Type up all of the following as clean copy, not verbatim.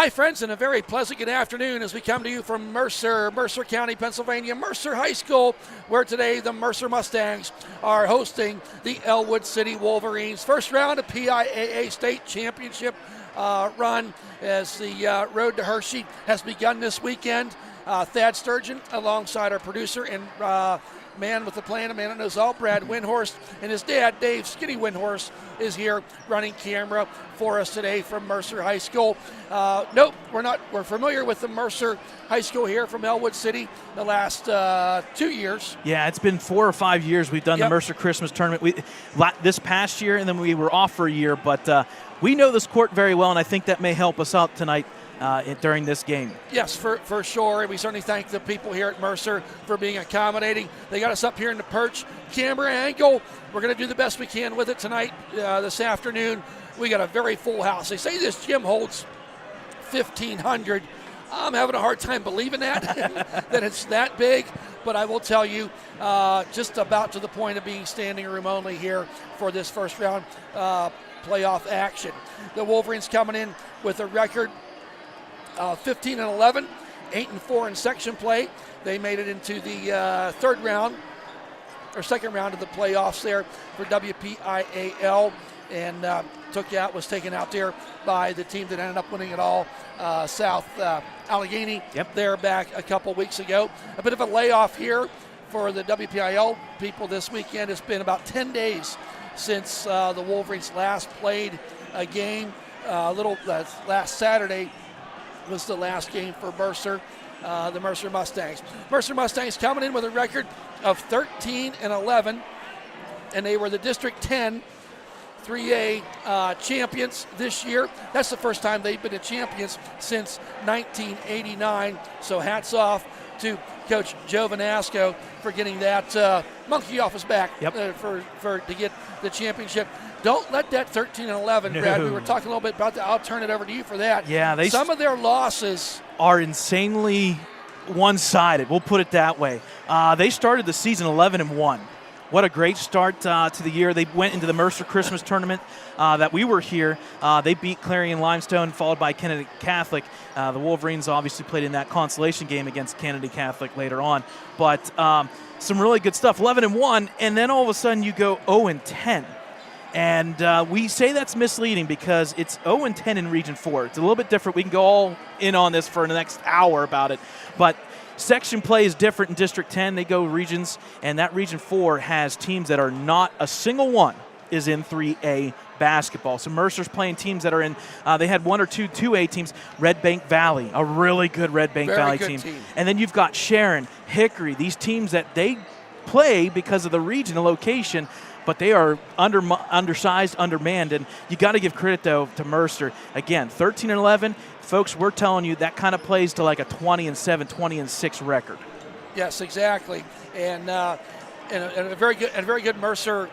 Hi, friends, and a very pleasant good afternoon as we come to you from Mercer County, Pennsylvania, Mercer High School, where today the Mercer Mustangs are hosting the Ellwood City Wolverines. First round of PIAA State Championship run as the road to Hershey has begun this weekend. Thad Sturgeon, alongside our producer and man with the plan, a man that knows all, Brad Windhorst, and his dad, Dave Skinny Windhorst, is here running camera for us today from Mercer High School. Nope, we're not. We're familiar with the Mercer High School here from Ellwood City the last 2 years. Yeah, it's been 4 or 5 years we've done the Mercer Christmas tournament. This past year, and then we were off for a year, but we know this court very well, and I think that may help us out tonight during this game. Yes, for sure. We certainly thank the people here at Mercer for being accommodating. They got us up here in the perch. Camera angle, we're going to do the best we can with it tonight, this afternoon. We got a very full house. They say this gym holds 1,500. I'm having a hard time believing that, that it's that big. But I will tell you, just about to the point of being standing room only here for this first round playoff action. The Wolverines coming in with a record 15-11, 8-4 in section play. They made it into the second round of the playoffs there for WPIAL, and was taken out there by the team that ended up winning it all, South Allegheny. There back a couple weeks ago. A bit of a layoff here for the WPIL people this weekend. It's been about 10 days since the Wolverines last played a game. Last Saturday was the last game for Mercer, the Mercer Mustangs. Mercer Mustangs coming in with a record of 13-11, and they were the District 10 3A champions this year. That's the first time they've been a champions since 1989. So hats off to Coach Joe Vanasco for getting that monkey off his back to get the championship. Don't let that 13-11, Brad. No. We were talking a little bit about that. I'll turn it over to you for that. Yeah, some of their losses are insanely one-sided. We'll put it that way. They started the season 11-1. What a great start to the year. They went into the Mercer Christmas tournament that we were here. They beat Clarion Limestone, followed by Kennedy Catholic. The Wolverines obviously played in that consolation game against Kennedy Catholic later on. But some really good stuff. 11-1, and then all of a sudden you go 0-10. And we say that's misleading because it's 0-10 in Region 4. It's a little bit different. We can go all in on this for the next hour about it. But section play is different in District 10. They go regions, and that Region 4 has teams that are not a single one is in 3A basketball. So Mercer's playing teams that are in, they had 1 or 2 2A teams. Red Bank Valley, a really good Red Bank Valley team. And then you've got Sharon, Hickory, these teams that they play because of the region, the location, but they are undersized, undermanned, and you got to give credit, though, to Mercer. Again, 13-11. Folks, we're telling you that kind of plays to like a 20-7, 20-6 record. Yes, exactly, and a very good Mercer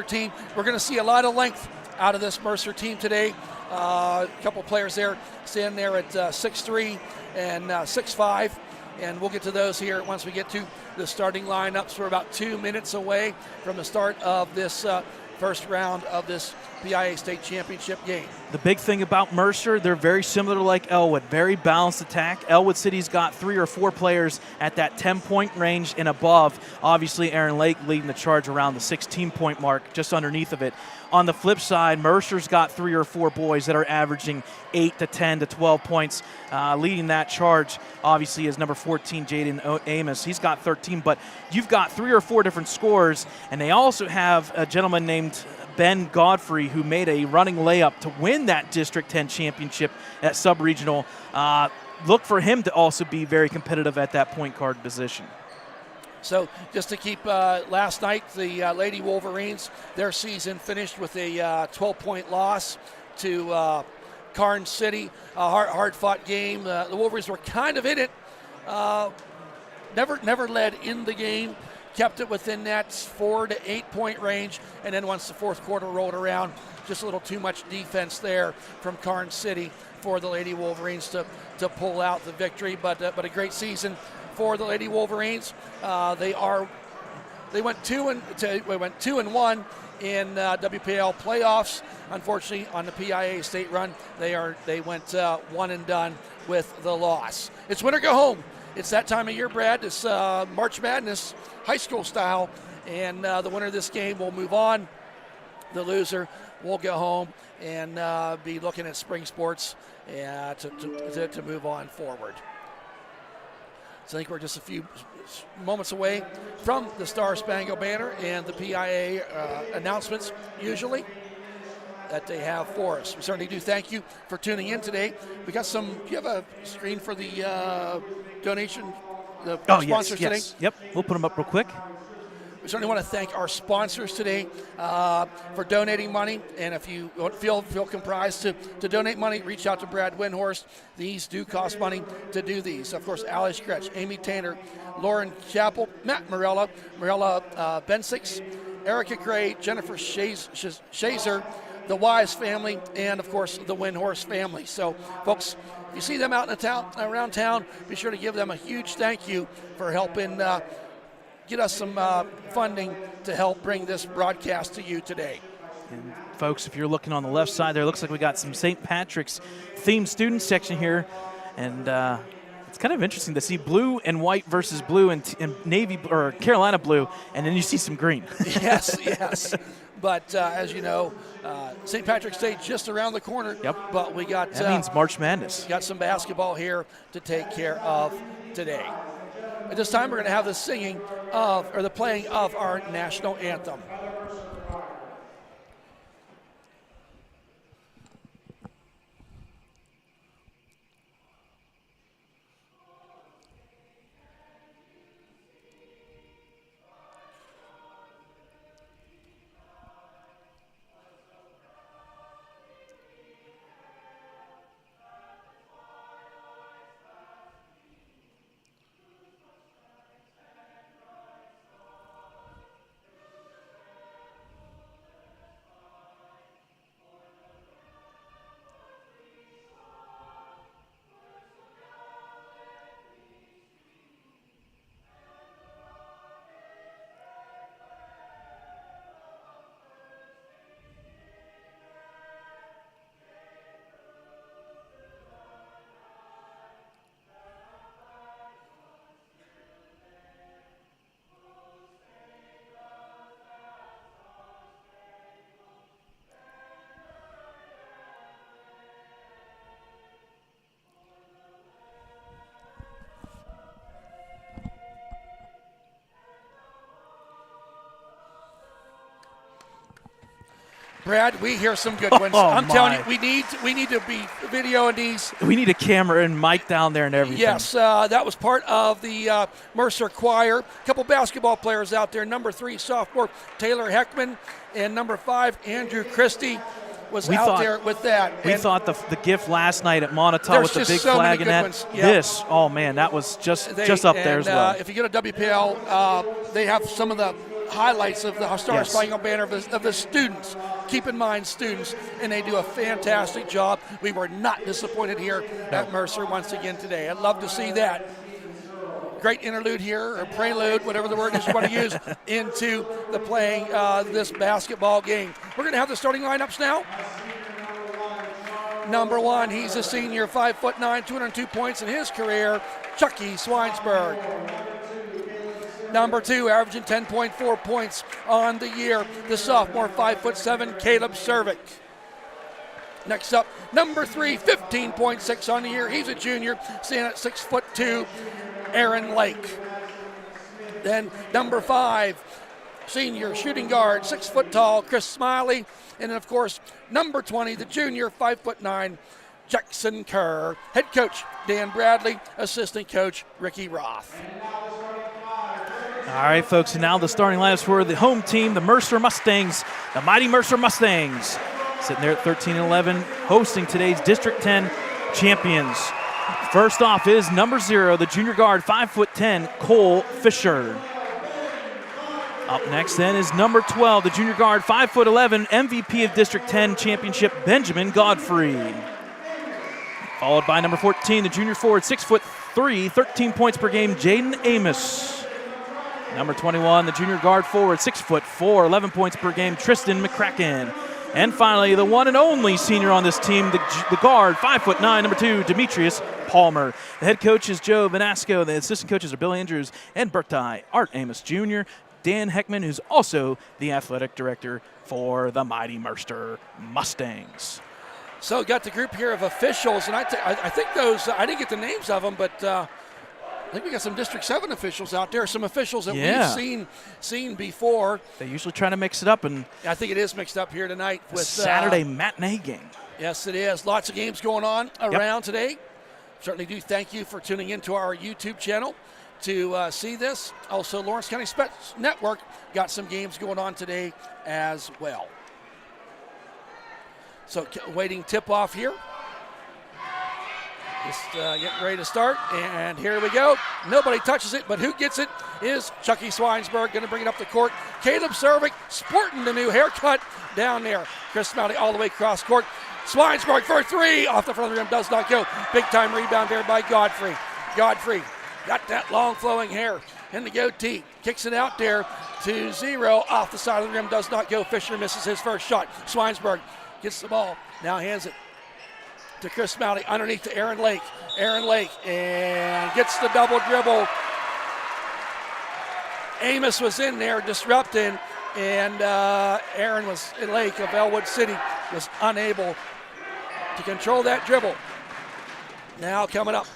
team. We're going to see a lot of length out of this Mercer team today. A couple players there standing there at 6'3" and 6'5". And we'll get to those here once we get to the starting lineups. We're about 2 minutes away from the start of this first round of this PIAA State Championship game. The big thing about Mercer, they're very similar to like Ellwood, very balanced attack. Ellwood City's got 3 or 4 players at that 10-point range and above. Obviously, Aaron Lake leading the charge around the 16-point mark, just underneath of it. On the flip side, Mercer's got 3 or 4 boys that are averaging 8 to 10 to 12 points. Leading that charge, obviously, is number 14, Jaden Amos. He's got 13, but you've got 3 or 4 different scorers, and they also have a gentleman named Ben Godfrey who made a running layup to win that District 10 championship at sub-regional. Look for him to also be very competitive at that point guard position. So just to keep, last night, the Lady Wolverines, their season finished with a 12-point loss to Karn City, a hard-fought game. The Wolverines were kind of in it, never led in the game, kept it within that 4 to 8 point range, and then once the fourth quarter rolled around, just a little too much defense there from Karn City for the Lady Wolverines to pull out the victory. But a great season for the Lady Wolverines. They went 2-1 in WPL playoffs. Unfortunately, on the PIAA state run, they went one and done with the loss. It's win or go home. It's that time of year, Brad. It's March Madness, high school style, and the winner of this game will move on. The loser will go home and be looking at spring sports to move on forward. So I think we're just a few moments away from the Star Spangled Banner and the PIAA announcements usually that they have for us. We certainly do thank you for tuning in today. We got some, do you have a screen for the donation, the sponsors today? Yep, we'll put them up real quick. We certainly want to thank our sponsors today for donating money. And if you feel comprised to donate money, reach out to Brad Windhorst. These do cost money to do these. Of course, Ali Scretch, Amy Tanner, Lauren Chappell, Matt Morella Bensix, Erica Gray, Jennifer Shazer, the Wise family, and of course the Windhorst family. So, folks, if you see them out in the town, around town, be sure to give them a huge thank you for helping get us some funding to help bring this broadcast to you today. And folks, if you're looking on the left side there, it looks like we got some St. Patrick's themed student section here, and it's kind of interesting to see blue and white versus blue and navy or Carolina blue, and then you see some green. Yes. But as you know, St. Patrick's Day just around the corner. Yep. But we got that means March Madness. Got some basketball here to take care of today. At this time, we're going to have the playing of our national anthem. Brad, we hear some good ones. I'm telling you, we need to be videoing these. We need a camera and mic down there and everything. Yes, that was part of the Mercer choir. A couple basketball players out there. Number 3, sophomore Taylor Heckman, and number 5, Andrew Christie was out there with that. We thought the gift last night at Montauk with the big flag and that. Yep. This, oh man, that was just up there as well. If you go to WPL, they have some of the highlights of the Star Spangled Banner of the students. Keep in mind students, and they do a fantastic job. We were not disappointed here at Mercer once again today. I'd love to see that. Great interlude here, or prelude, whatever the word is you want to use, into the playing this basketball game. We're going to have the starting lineups now. Number 1, he's a senior, 5'9", 202 points in his career, Chucky Swinesburg. Number 2, averaging 10.4 points on the year, the sophomore, 5'7", Caleb Cervic. Next up, number 3, 15.6 on the year. He's a junior, standing at 6'2", Aaron Lake. Then number 5, senior shooting guard, 6 foot tall, Chris Smiley. And then, of course, number 20, the junior, 5'9", Jackson Kerr. Head coach, Dan Bradley. Assistant coach, Ricky Roth. All right, folks, and now the starting lineups for the home team, the Mercer Mustangs, the mighty Mercer Mustangs, sitting there at 13-11, hosting today's District 10 champions. First off is number 0, the junior guard, 5'10", Cole Fisher. Up next then is number 12, the junior guard, 5'11", MVP of District 10 championship, Benjamin Godfrey. Followed by number 14, the junior forward, 6'3", 13 points per game, Jaden Amos. Number 21, the junior guard forward, 6'4", 11 points per game, Tristan McCracken. And finally, the one and only senior on this team, the guard, 5'9", number 2, Demetrius Palmer. The head coach is Joe Vanasco. The assistant coaches are Bill Andrews and Bertai Art Amos Jr., Dan Heckman, who's also the athletic director for the mighty Mercer Mustangs. So got the group here of officials, and I think those, I didn't get the names of them, but I think we got some District 7 officials out there, some officials that we've seen before. They usually try to mix it up, and I think it is mixed up here tonight with Saturday matinee game. Yes, it is. Lots of games going on around today. Certainly do thank you for tuning into our YouTube channel to see this. Also, Lawrence County Sports Network got some games going on today as well. So waiting tip-off here. Just getting ready to start, and here we go. Nobody touches it, but who gets it is Chucky Swinesburg, going to bring it up the court. Caleb Cervic sporting the new haircut down there. Chris Smalley all the way across court. Swinesburg for 3, off the front of the rim, does not go. Big-time rebound there by Godfrey. Godfrey got that long flowing hair and the goatee. Kicks it out there to 0, off the side of the rim, does not go. Fisher misses his first shot. Swinesburg gets the ball, now hands it to Chris Smalley, underneath to Aaron Lake. Aaron Lake, and gets the double dribble. Amos was in there disrupting, and Aaron Lake of Ellwood City was unable to control that dribble. Now coming up,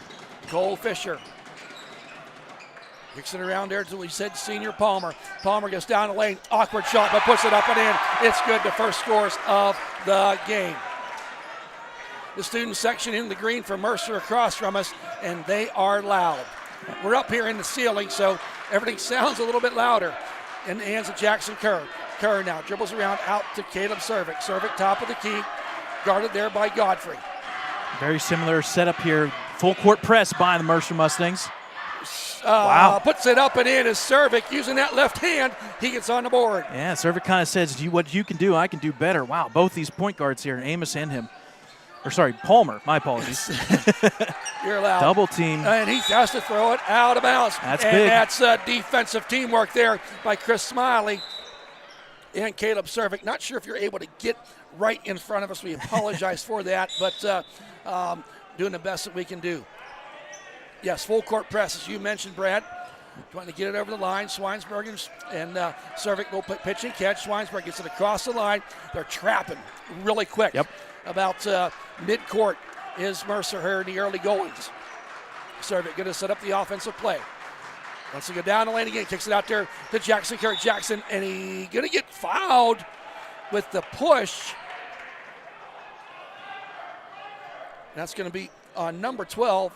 Cole Fisher. Kicks it around there until he said senior Palmer. Palmer goes down the lane, awkward shot, but puts it up and in. It's good, the first scores of the game. The student section in the green for Mercer across from us, and they are loud. We're up here in the ceiling, so everything sounds a little bit louder. In the hands of Jackson Kerr. Kerr now dribbles around out to Caleb Cervic. Cervic top of the key, guarded there by Godfrey. Very similar setup here. Full court press by the Mercer Mustangs. Wow. Puts it up and in as Cervic using that left hand. He gets on the board. Yeah, Cervic kind of says, what you can do, I can do better. Wow, both these point guards here, Amos and him. Or sorry, Palmer, my apologies. You're allowed. Double team. And he has to throw it out of bounds. That's and big. That's defensive teamwork there by Chris Smiley and Caleb Cervic. Not sure if you're able to get right in front of us. We apologize for that, but doing the best that we can do. Yes, full court press, as you mentioned, Brad. Trying to get it over the line. Swinesburg and Cervic will pitch and catch. Swinesburg gets it across the line. They're trapping really quick. Yep. About mid-court is Mercer here in the early goings. Cervic going to set up the offensive play. Wants to go down the lane again. Kicks it out there to Jackson Kerr. Jackson, and he's going to get fouled with the push. That's going to be on number 12.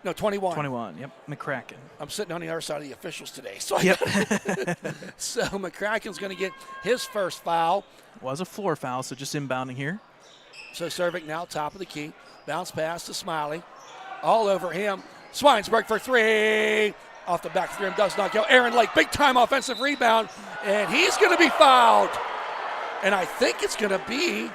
No, 21. 21, yep, McCracken. I'm sitting on the other side of the officials today. So, so McCracken's going to get his first foul. Was a floor foul, so just inbounding here. So Cervic now top of the key. Bounce pass to Smiley. All over him. Swinesburg for 3. Off the back of the rim, does not go. Aaron Lake, big time offensive rebound. And he's going to be fouled. And I think it's going to be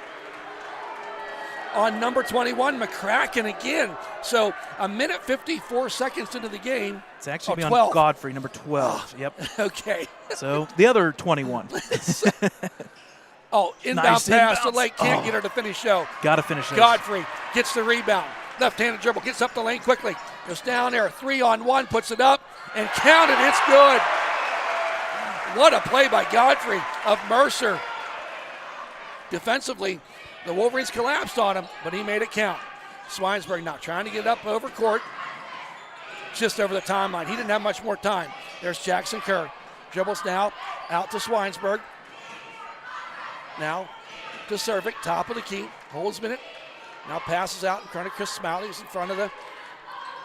on number 21, McCracken again. So a minute 54 seconds into the game. It's actually on Godfrey, number 12. Yep. Okay. So the other 21. Inbound Nice pass inbounds. to Lake. Can't get her to finish though. Got to finish this. Godfrey gets the rebound. Left-handed dribble, gets up the lane quickly. Goes down there, 3-on-1, puts it up, and counted. It's good. What a play by Godfrey of Mercer. Defensively, the Wolverines collapsed on him, but he made it count. Swinesburg now trying to get it up over court. Just over the timeline. He didn't have much more time. There's Jackson Kerr. Dribbles now out to Swinesburg. Now to Cervic, top of the key. Holds minute. Now passes out in front of Chris Smiley. He's in front of the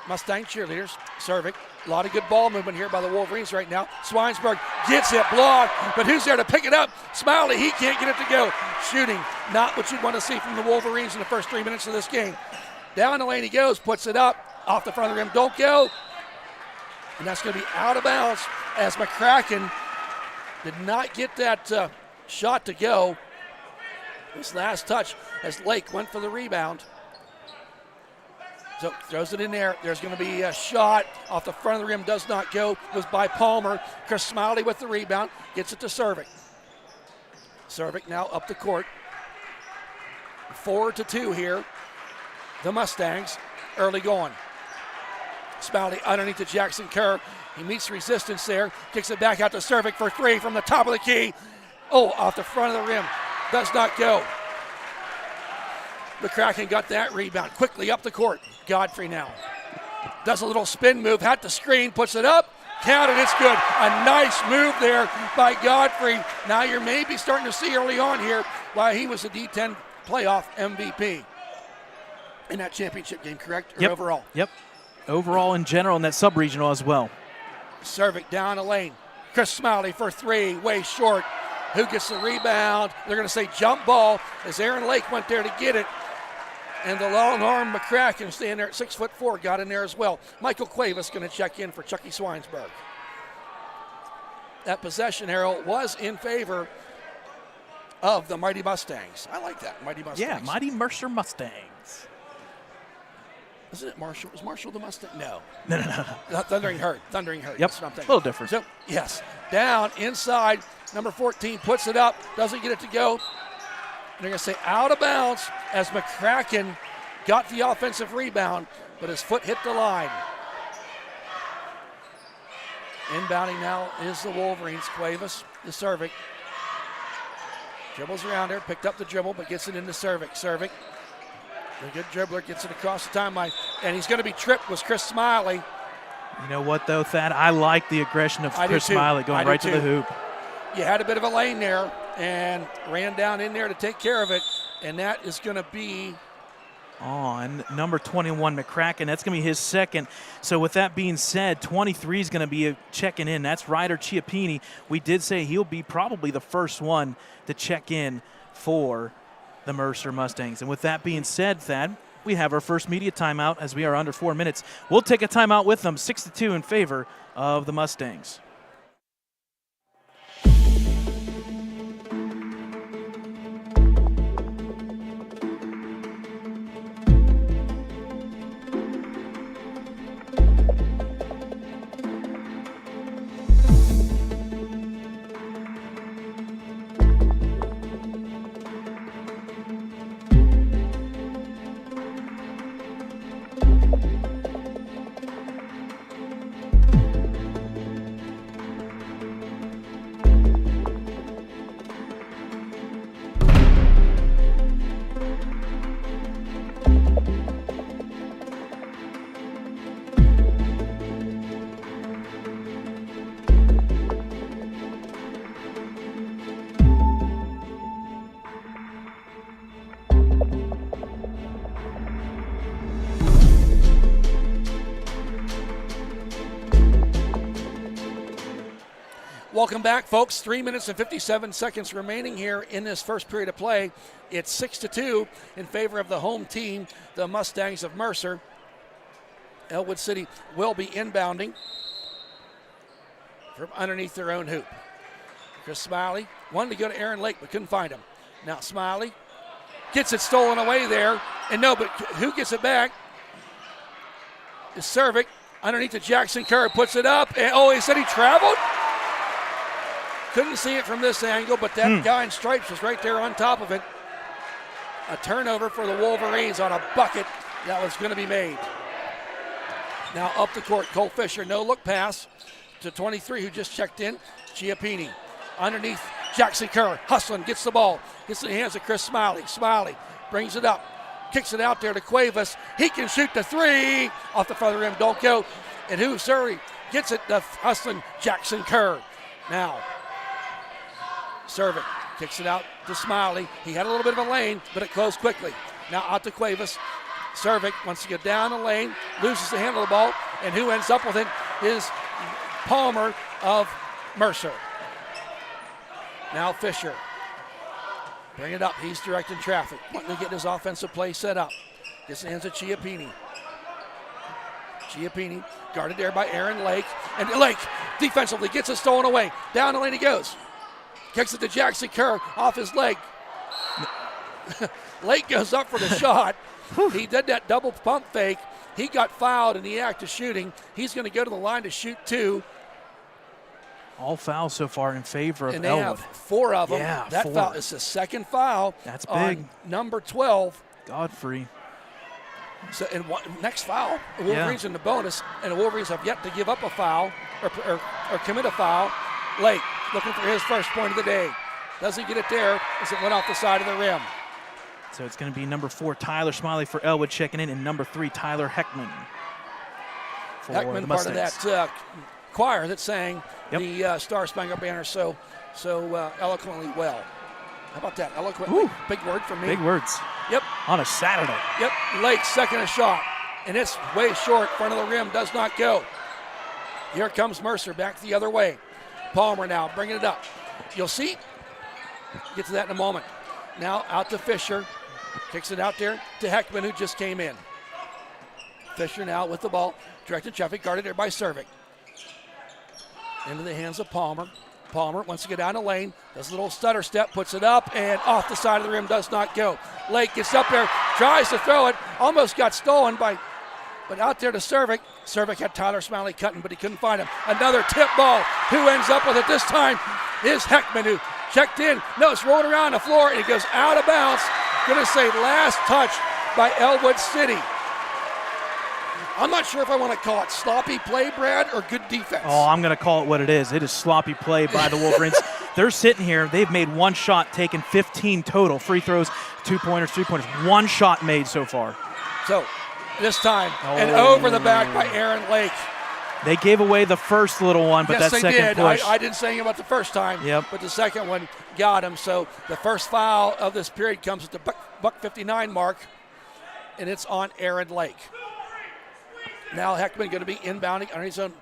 Mustang cheerleaders. Cervic. A lot of good ball movement here by the Wolverines right now. Swinesburg gets it blocked, but who's there to pick it up? Smiley, he can't get it to go. Shooting, not what you'd want to see from the Wolverines in the first 3 minutes of this game. Down the lane he goes, puts it up, off the front of the rim, don't go. And that's going to be out of bounds as McCracken did not get that shot to go. This last touch as Lake went for the rebound. So throws it in there. There's going to be a shot off the front of the rim. Does not go. Was by Palmer. Chris Smiley with the rebound. Gets it to Cervic. Cervic now up the court. 4-2 here. The Mustangs early going. Smiley underneath to Jackson Kerr. He meets resistance there. Kicks it back out to Cervic for three from the top of the key. Oh, off the front of the rim. Does not go. McCracken got that rebound. Quickly up the court. Godfrey now. Does a little spin move. Had the screen. Puts it up. Counted. It's good. A nice move there by Godfrey. Now you're maybe starting to see early on here why he was a D10 playoff MVP in that championship game, correct? Or yep. Overall? Yep. Overall in general in that sub-regional as well. Cervic down the lane. Chris Smiley for three. Way short. Who gets the rebound? They're going to say jump ball as Aaron Lake went there to get it. And the long arm McCracken staying there at 6'4", got in there as well. Michael Cuevas going to check in for Chucky Swinesburg. That possession arrow was in favor of the Mighty Mustangs. I like that, Mighty Mustangs. Yeah, Mighty Mercer Mustangs. Isn't it Marshall? Was Marshall the Mustang? No. No. Thundering Herd. Thundering Herd. Yep, That's what I'm thinking. a little different. So, yes, down, inside, number 14 puts it up, doesn't get it to go. They're going to say out of bounds as McCracken got the offensive rebound, but his foot hit the line. Inbounding now is the Wolverines. Cuevas, the Cervic. Dribbles around there, picked up the dribble, but gets it into Cervic. Cervic, the good dribbler, gets it across the timeline, and he's going to be tripped was Chris Smiley. You know what, though, Thad? I like the aggression of Chris Smiley going right to the hoop. You had a bit of a lane there and ran down in there to take care of it, and that is going to be and number 21, McCracken. That's going to be his second. So with that being said, 23 is going to be checking in. That's Ryder Chiappini. We did say he'll be probably the first one to check in for the Mercer Mustangs. And with that being said, Thad, we have our first media timeout as we are under 4 minutes. We'll take a timeout with them, 6-2 in favor of the Mustangs. Welcome back, folks. 3 minutes and 57 seconds remaining here in this first period of play. It's 6-2 in favor of the home team, the Mustangs of Mercer. Ellwood City will be inbounding from underneath their own hoop. Chris Smiley wanted to go to Aaron Lake, but couldn't find him. Now Smiley gets it stolen away there. And no, but who gets it back? Is Cervic underneath to Jackson Kerr, puts it up. And, he said he traveled? Couldn't see it from this angle, but that guy in stripes was right there on top of it. A turnover for the Wolverines on a bucket that was going to be made. Now up the court, Cole Fisher, no look pass to 23 who just checked in. Chiappini underneath Jackson Kerr, hustling, gets the ball, gets in the hands of Chris Smiley. Smiley brings it up, kicks it out there to Cuevas. He can shoot the three off the front of the rim, don't go. And who, Surrey, gets it, the hustling Jackson Kerr. Now, Cervic kicks it out to Smiley. He had a little bit of a lane, but it closed quickly. Now out to Cuevas. Cervic wants to get down the lane, loses the handle of the ball, and who ends up with it is Palmer of Mercer. Now Fisher. Bring it up. He's directing traffic. Wanting to get his offensive play set up. Gets the hands of Chiappini. Chiappini guarded there by Aaron Lake. And Lake defensively gets it stolen away. Down the lane he goes. Kicks it to Jackson Kerr off his leg. Lake goes up for the shot. He did that double pump fake, He got fouled in the act of shooting. He's going to go to the line to shoot 2. All fouls so far in favor of And they Ellwood. have 4 of them. Yeah, that 4. foul is the second foul. That's on big. number 12. Godfrey. So, and next foul, the Wolverines in the bonus, and the Wolverines have yet to give up a foul or commit a foul. Lake looking for his first point of the day. Doesn't get it there as it went off the side of the rim. So it's going to be number 4, Tyler Smiley for Ellwood checking in, and number 3, Tyler Heckman for Heckman, the part of Mustangs. that choir that sang the Star Spangled Banner so eloquently well. How about that? Eloquently. Ooh. Big word from me. Big words. Yep. On a Saturday. Yep. Lake's second a shot, and it's way short. Front of the rim does not go. Here comes Mercer back the other way. Palmer now bringing it up. You'll see. Get to that in a moment. Now out to Fisher. Kicks it out there to Heckman, who just came in. Fisher now with the ball. Directed traffic, guarded there by Cervic. Into the hands of Palmer. Palmer wants to get down the lane. Does a little stutter step, puts it up, and off the side of the rim, does not go. Lake gets up there, tries to throw it, almost got stolen but out there to Cervic. Cervic had Tyler Smiley cutting, but he couldn't find him. Another tip ball. Who ends up with it this time is Heckman, who checked in. No, it's rolling around the floor, and it goes out of bounds. Going to say last touch by Ellwood City. I'm not sure if I want to call it sloppy play, Brad, or good defense. Oh, I'm going to call it what it is. It is sloppy play by the Wolverines. They're sitting here. They've made 1 shot, taken 15 total. Free throws, 2-pointers, 3-pointers. 1 shot made so far. So this time, and over the back by Aaron Lake. They gave away the first little one, but yes, that second did. push. I didn't say anything about the first time, but the second one got him. So the first foul of this period comes at the buck 59 mark, and it's on Aaron Lake. Now Heckman going to be inbounding on his own.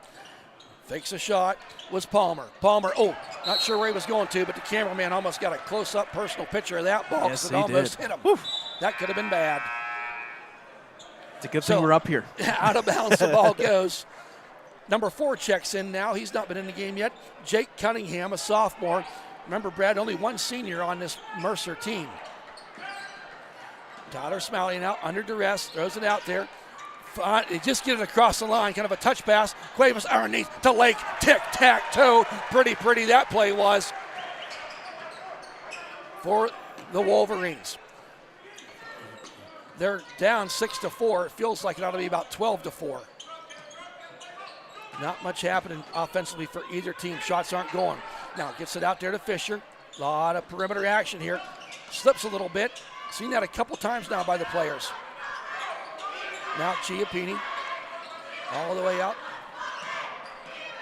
Fakes a shot. Was Palmer. Palmer, not sure where he was going to, but the cameraman almost got a close-up personal picture of that ball because it almost hit him. Whew. That could have been bad. It's a good thing we're up here. Out of bounds the ball goes. Number 4 checks in now. He's not been in the game yet. Jake Cunningham, a sophomore. Remember, Brad, only 1 senior on this Mercer team. Tyler Smiley now under duress, throws it out there. They just get it across the line, kind of a touch pass. Cuevas underneath to Lake, tic-tac-toe. Pretty that play was for the Wolverines. They're down 6-4. It feels like it ought to be about 12-4. Not much happening offensively for either team. Shots aren't going. Now gets it out there to Fisher. A lot of perimeter action here. Slips a little bit. Seen that a couple times now by the players. Now Chiappini all the way out.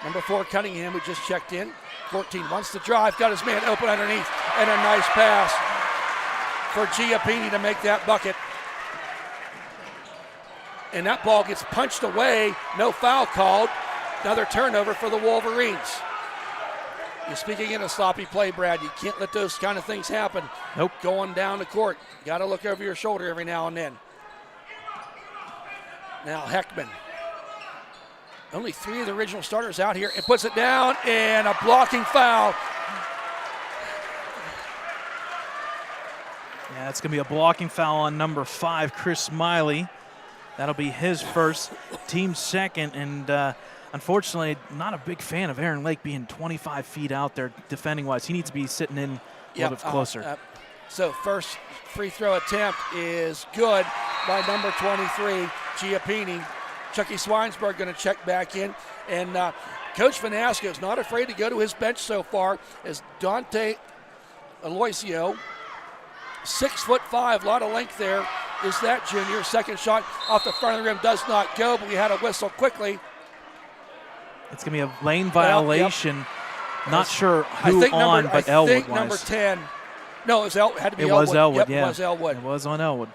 Number 4 Cunningham, who just checked in. 14 wants to drive, got his man open underneath, and a nice pass for Chiappini to make that bucket. And that ball gets punched away, no foul called. Another turnover for the Wolverines. You speak again of sloppy play, Brad. You can't let those kind of things happen. Nope. Going down the court. Got to look over your shoulder every now and then. Now Heckman. Only 3 of the original starters out here. It puts it down, and a blocking foul. Yeah, that's going to be a blocking foul on number 5, Chris Smiley. That'll be his first, team second, and unfortunately, not a big fan of Aaron Lake being 25 feet out there defending-wise. He needs to be sitting in a little bit closer. So first free throw attempt is good by number 23, Chiappini. Chucky Swinesburg going to check back in. And Coach Vanasco is not afraid to go to his bench so far as Dante Aloisio, 6'5", a lot of length there, is that junior. Second shot off the front of the rim does not go, but we had a whistle quickly. It's going to be a lane violation. Not sure who but Ellwood was. I think number 10. No, it had to be Ellwood. It was Ellwood, yep, yeah. It was Ellwood. It was on Ellwood.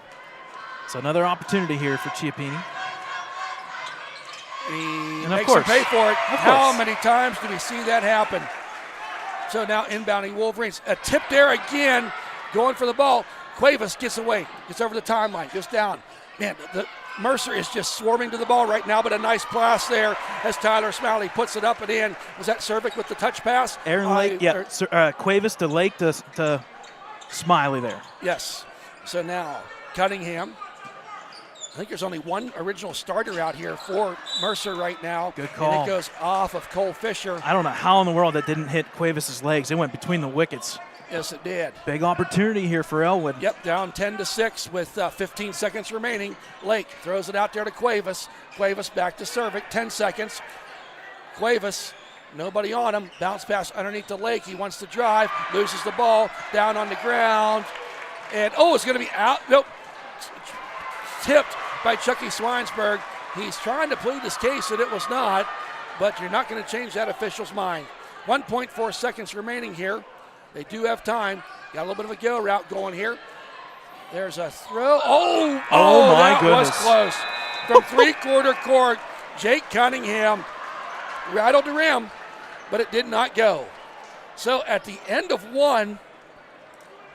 So another opportunity here for Chiappini. He makes him pay for it. How many times do we see that happen? So now inbounding Wolverines. A tip there again, going for the ball. Cuevas gets away, gets over the timeline, goes down. Man, the Mercer is just swarming to the ball right now, but a nice pass there as Tyler Smiley puts it up and in. Was that Cervic with the touch pass? Aaron Lake, Cuevas to Lake to Smiley there. Yes. So now Cunningham I think there's only one original starter out here for Mercer right now. Good call. And it goes off of Cole Fisher. I don't know how in the world that didn't hit Cuevas' legs. It went between the wickets. Yes, it did. Big opportunity here for Ellwood. Yep, down 10-6 with 15 seconds remaining. Lake throws it out there to Cuevas. Cuevas back to Cervic, 10 seconds. Cuevas, nobody on him. Bounce pass underneath the Lake. He wants to drive, loses the ball, down on the ground. And, it's going to be out. Nope. Tipped by Chucky Swinesburg. He's trying to plead his case that it was not, but you're not going to change that official's mind. 1.4 seconds remaining here. They do have time. Got a little bit of a go route going here. There's a throw. Oh my that goodness. Was close. From three-quarter court, Jake Cunningham rattled the rim, but it did not go. So at the end of one,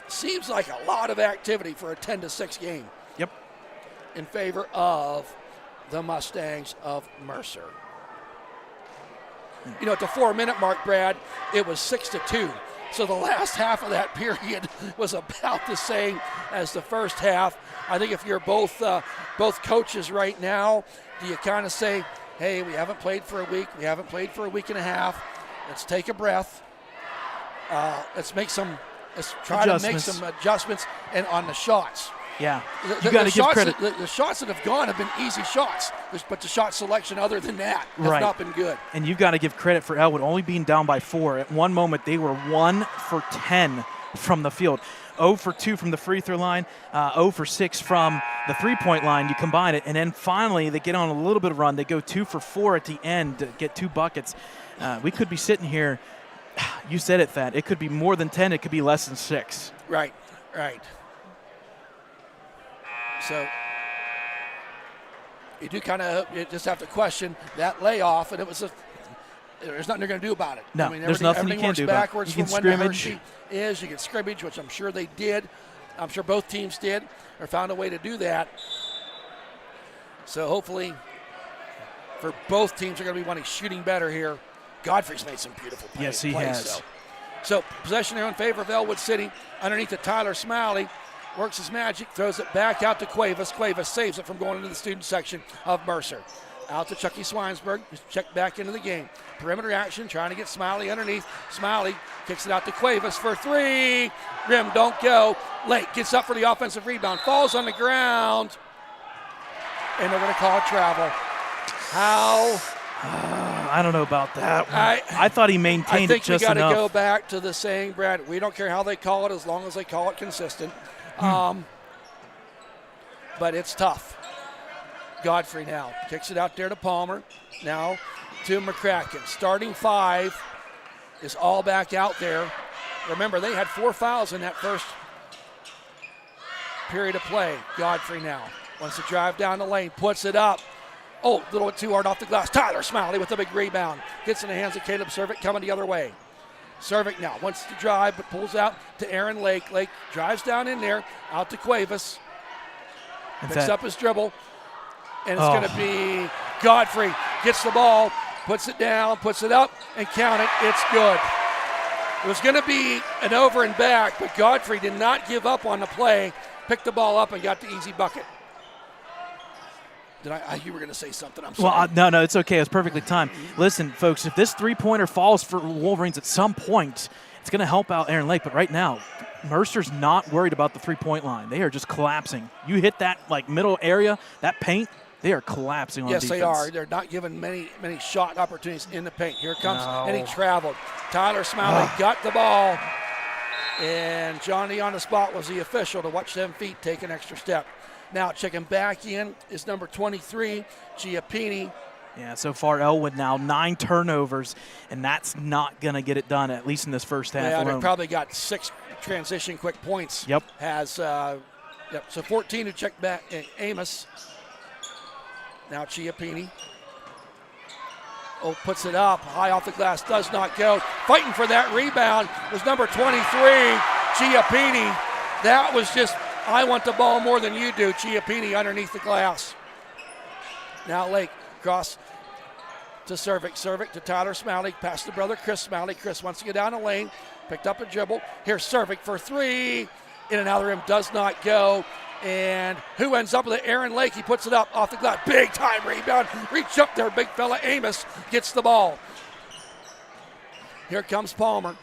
seems like a lot of activity for a 10-6 game. Yep. In favor of the Mustangs of Mercer. You know, at the 4-minute mark, Brad, it was 6-2. So the last half of that period was about the same as the first half. I think if you're both coaches right now, do you kind of say, hey, we haven't played for a week. We haven't played for a week and a half. Let's take a breath. Let's try to make some adjustments and on the shots. Yeah, you got to give credit. The shots that have gone have been easy shots, but the shot selection other than that has not been good. And you've got to give credit for Ellwood only being down by 4. At one moment, they were 1 for 10 from the field. 0 for 2 from the free throw line, 0 for 6 from the three-point line. You combine it, and then finally they get on a little bit of run. They go 2 for 4 at the end to get 2 buckets. We could be sitting here. You said it, Thad. It could be more than 10. It could be less than 6. Right. So you do you just have to question that layoff, and there's nothing they're going to do about it. No, there's nothing you can do about it. Backwards from when the Hershey is. You can scrimmage, which I'm sure they did. I'm sure both teams did or found a way to do that. So hopefully for both teams, they're going to be wanting shooting better here. Godfrey's made some beautiful plays. Yes, he has. So possession there in favor of Ellwood City. Underneath to Tyler Smalley. Works his magic, throws it back out to Cuevas. Cuevas saves it from going into the student section of Mercer. Out to Chucky Swinesburg, just checked back into the game. Perimeter action, trying to get Smiley underneath. Smiley kicks it out to Cuevas for 3. Rim don't go. Lake gets up for the offensive rebound, falls on the ground, and they're going to call it travel. How? I don't know about that one. I thought he maintained it just enough. I think we got to go back to the saying, Brad, we don't care how they call it as long as they call it consistent. But it's tough. Godfrey now kicks it out there to Palmer. Now to McCracken. Starting 5 is all back out there. Remember, they had 4 fouls in that first period of play. Godfrey now wants to drive down the lane, puts it up. Oh, a little bit too hard off the glass. Tyler Smiley with a big rebound. Gets in the hands of Caleb Cervic coming the other way. Cervic now wants to drive, but pulls out to Aaron Lake. Lake drives down in there, out to Cuevas. Picks up his dribble, and it's going to be Godfrey. Gets the ball, puts it down, puts it up, and count it. It's good. It was going to be an over and back, but Godfrey did not give up on the play. Picked the ball up and got the easy bucket. You were going to say something. I'm sorry. Well, no, it's okay. It's perfectly timed. Listen, folks, if this three-pointer falls for Wolverines at some point, it's going to help out Aaron Lake. But right now, Mercer's not worried about the three-point line. They are just collapsing. You hit that middle area, that paint, they are collapsing on defense. Yes, they are. They're not given many shot opportunities in the paint. Here comes, and he traveled. Tyler Smiley got the ball, and Johnny on the spot was the official to watch them feet take an extra step. Now checking back in is number 23, Giappini. Yeah, so far Ellwood now 9 turnovers, and that's not going to get it done, at least in this first half alone. They probably got 6 transition quick points. Yep. So 14 to check back. Amos. Now Giappini. Puts it up. High off the glass. Does not go. Fighting for that rebound was number 23, Giappini. That was just, I want the ball more than you do, Giappini underneath the glass. Now Lake cross to Cervic. Cervic to Tyler Smalley. Past the brother Chris Smalley. Chris wants to get down the lane. Picked up a dribble. Here's Cervic for 3. In and out of the rim. Does not go. And who ends up with it? Aaron Lake. He puts it up off the glass. Big time rebound. Reach up there, big fella. Amos gets the ball. Here comes Palmer.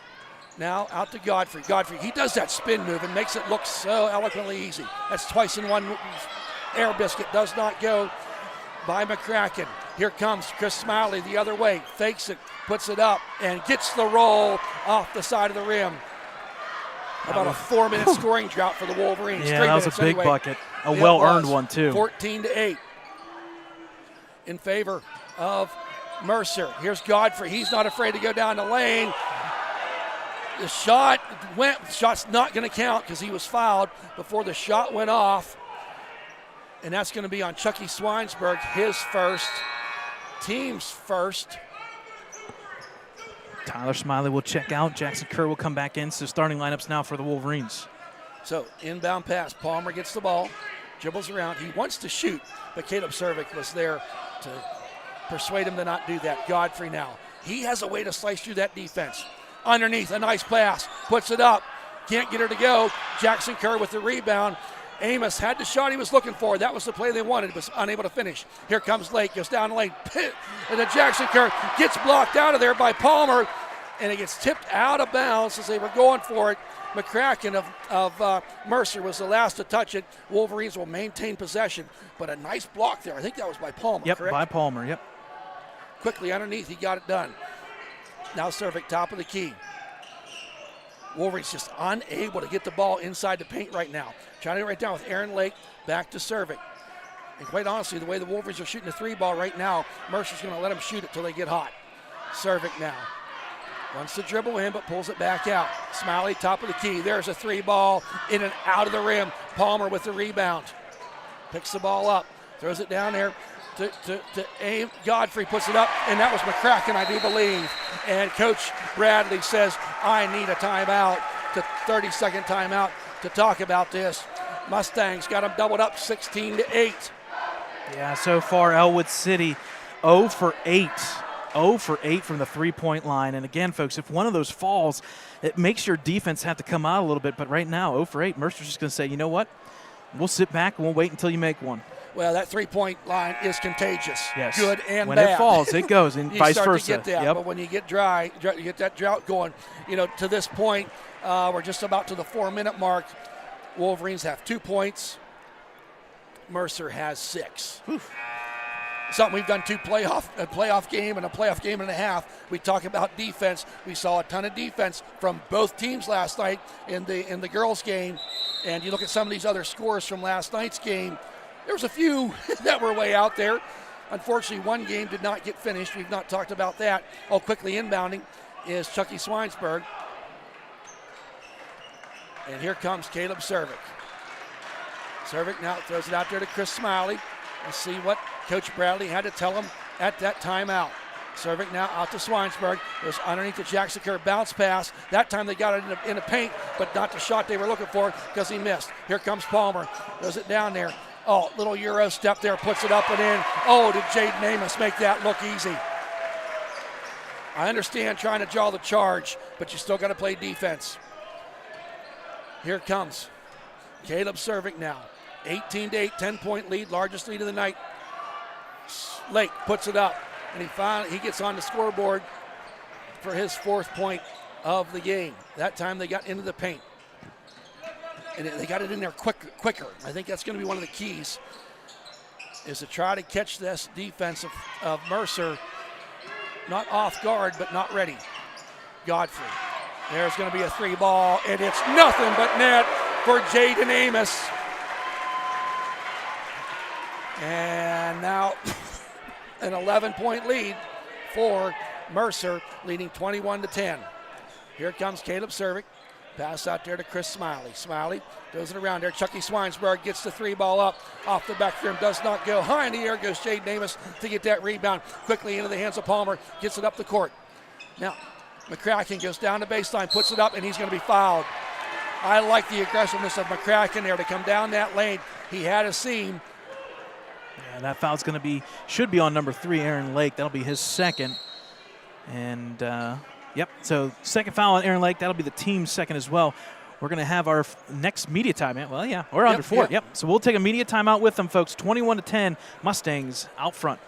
Now out to Godfrey. Godfrey, he does that spin move and makes it look so eloquently easy. That's twice in one. Air biscuit does not go by McCracken. Here comes Chris Smiley the other way. Fakes it, puts it up, and gets the roll off the side of the rim. About a 4-minute scoring drought for the Wolverines. Yeah, that was a big bucket. A well-earned one, too. 14-8 in favor of Mercer. Here's Godfrey. He's not afraid to go down the lane. The shot went. The shot's not going to count because he was fouled before the shot went off. And that's going to be on Chucky Swinesburg, his first, team's first. Tyler Smiley will check out. Jackson Kerr will come back in. So starting lineups now for the Wolverines. So inbound pass. Palmer gets the ball, dribbles around. He wants to shoot, but Caleb Cervic was there to persuade him to not do that. Godfrey now. He has a way to slice through that defense. Underneath, a nice pass. Puts it up. Can't get her to go. Jackson Kerr with the rebound. Amos had the shot he was looking for. That was the play they wanted, was unable to finish. Here comes Lake, goes down the lane. And then Jackson Kerr gets blocked out of there by Palmer, and it gets tipped out of bounds as they were going for it. McCracken of Mercer was the last to touch it. Wolverines will maintain possession, but a nice block there. I think that was by Palmer, Yep, correct? by Palmer, yep. Quickly underneath, he got it done. Now Cervic, top of the key. Wolverines just unable to get the ball inside the paint right now. Trying to get right down with Aaron Lake, back to Cervic. And quite honestly, the way the Wolverines are shooting the three ball right now, Mercer's going to let them shoot it till they get hot. Cervic now. Wants to dribble in, but pulls it back out. Smiley, top of the key. There's a three ball in and out of the rim. Palmer with the rebound. Picks the ball up, throws it down there to aim. Godfrey puts it up, and that was McCracken, I do believe. And Coach Bradley says, I need a timeout, 30-second timeout to talk about this. Mustangs got them doubled up 16-8. Yeah, so far Ellwood City 0 for 8. 0 for 8 from the three-point line. And again, folks, if one of those falls, it makes your defense have to come out a little bit. But right now, 0 for 8, Mercer's just going to say, you know what? We'll sit back and we'll wait until you make one. Well, that three-point line is contagious. Yes. Good and when bad. When it falls, it goes, and you vice start versa. To get that, yep. But when you get dry, you get that drought going. You know, to this point, we're just about to the 4-minute mark. Wolverines have 2 points. Mercer has 6. Oof. Something we've done a playoff game and a playoff game and a half. We talk about defense. We saw a ton of defense from both teams last night in the girls' game. And you look at some of these other scores from last night's game, there was a few that were way out there. Unfortunately, one game did not get finished. We've not talked about that. Oh, quickly inbounding is Chucky Swinesburg. And here comes Caleb Cervic. Cervic now throws it out there to Chris Smiley. Let's see what Coach Bradley had to tell him at that timeout. Cervic now out to Swinesburg. It was underneath the Jackson Kerr bounce pass. That time they got it in the paint, but not the shot they were looking for because he missed. Here comes Palmer. Throws it down there. Oh, little Euro step there, puts it up and in. Oh, did Jaden Amos make that look easy? I understand trying to draw the charge, but you still got to play defense. Here comes Caleb Cervic now. 18-8, 10-point lead, largest lead of the night. Lake puts it up, and he gets on the scoreboard for his 4th point of the game. That time they got into the paint. And they got it in there quicker. I think that's going to be one of the keys, is to try to catch this defense of Mercer, not off guard, but not ready. Godfrey. There's going to be a 3-ball, and it's nothing but net for Jaden Amos. And now an 11-point lead for Mercer, leading 21-10. Here comes Caleb Cervic. Pass out there to Chris Smiley. Smiley does it around there. Chucky Swinesburg gets the 3-ball up off the back rim. Does not go. High in the air goes Jaden Amos to get that rebound. Quickly into the hands of Palmer. Gets it up the court. Now, McCracken goes down the baseline, puts it up, and he's going to be fouled. I like the aggressiveness of McCracken there to come down that lane. He had a seam. Yeah, that foul's going to be, should be on number 3, Aaron Lake. That'll be his second. And, yep, so second foul on Aaron Lake. That'll be the team's second as well. we're going to have our next media timeout. Well, yeah, we're under 4. Yep. So we'll take a media timeout with them, folks. 21-10, Mustangs out front.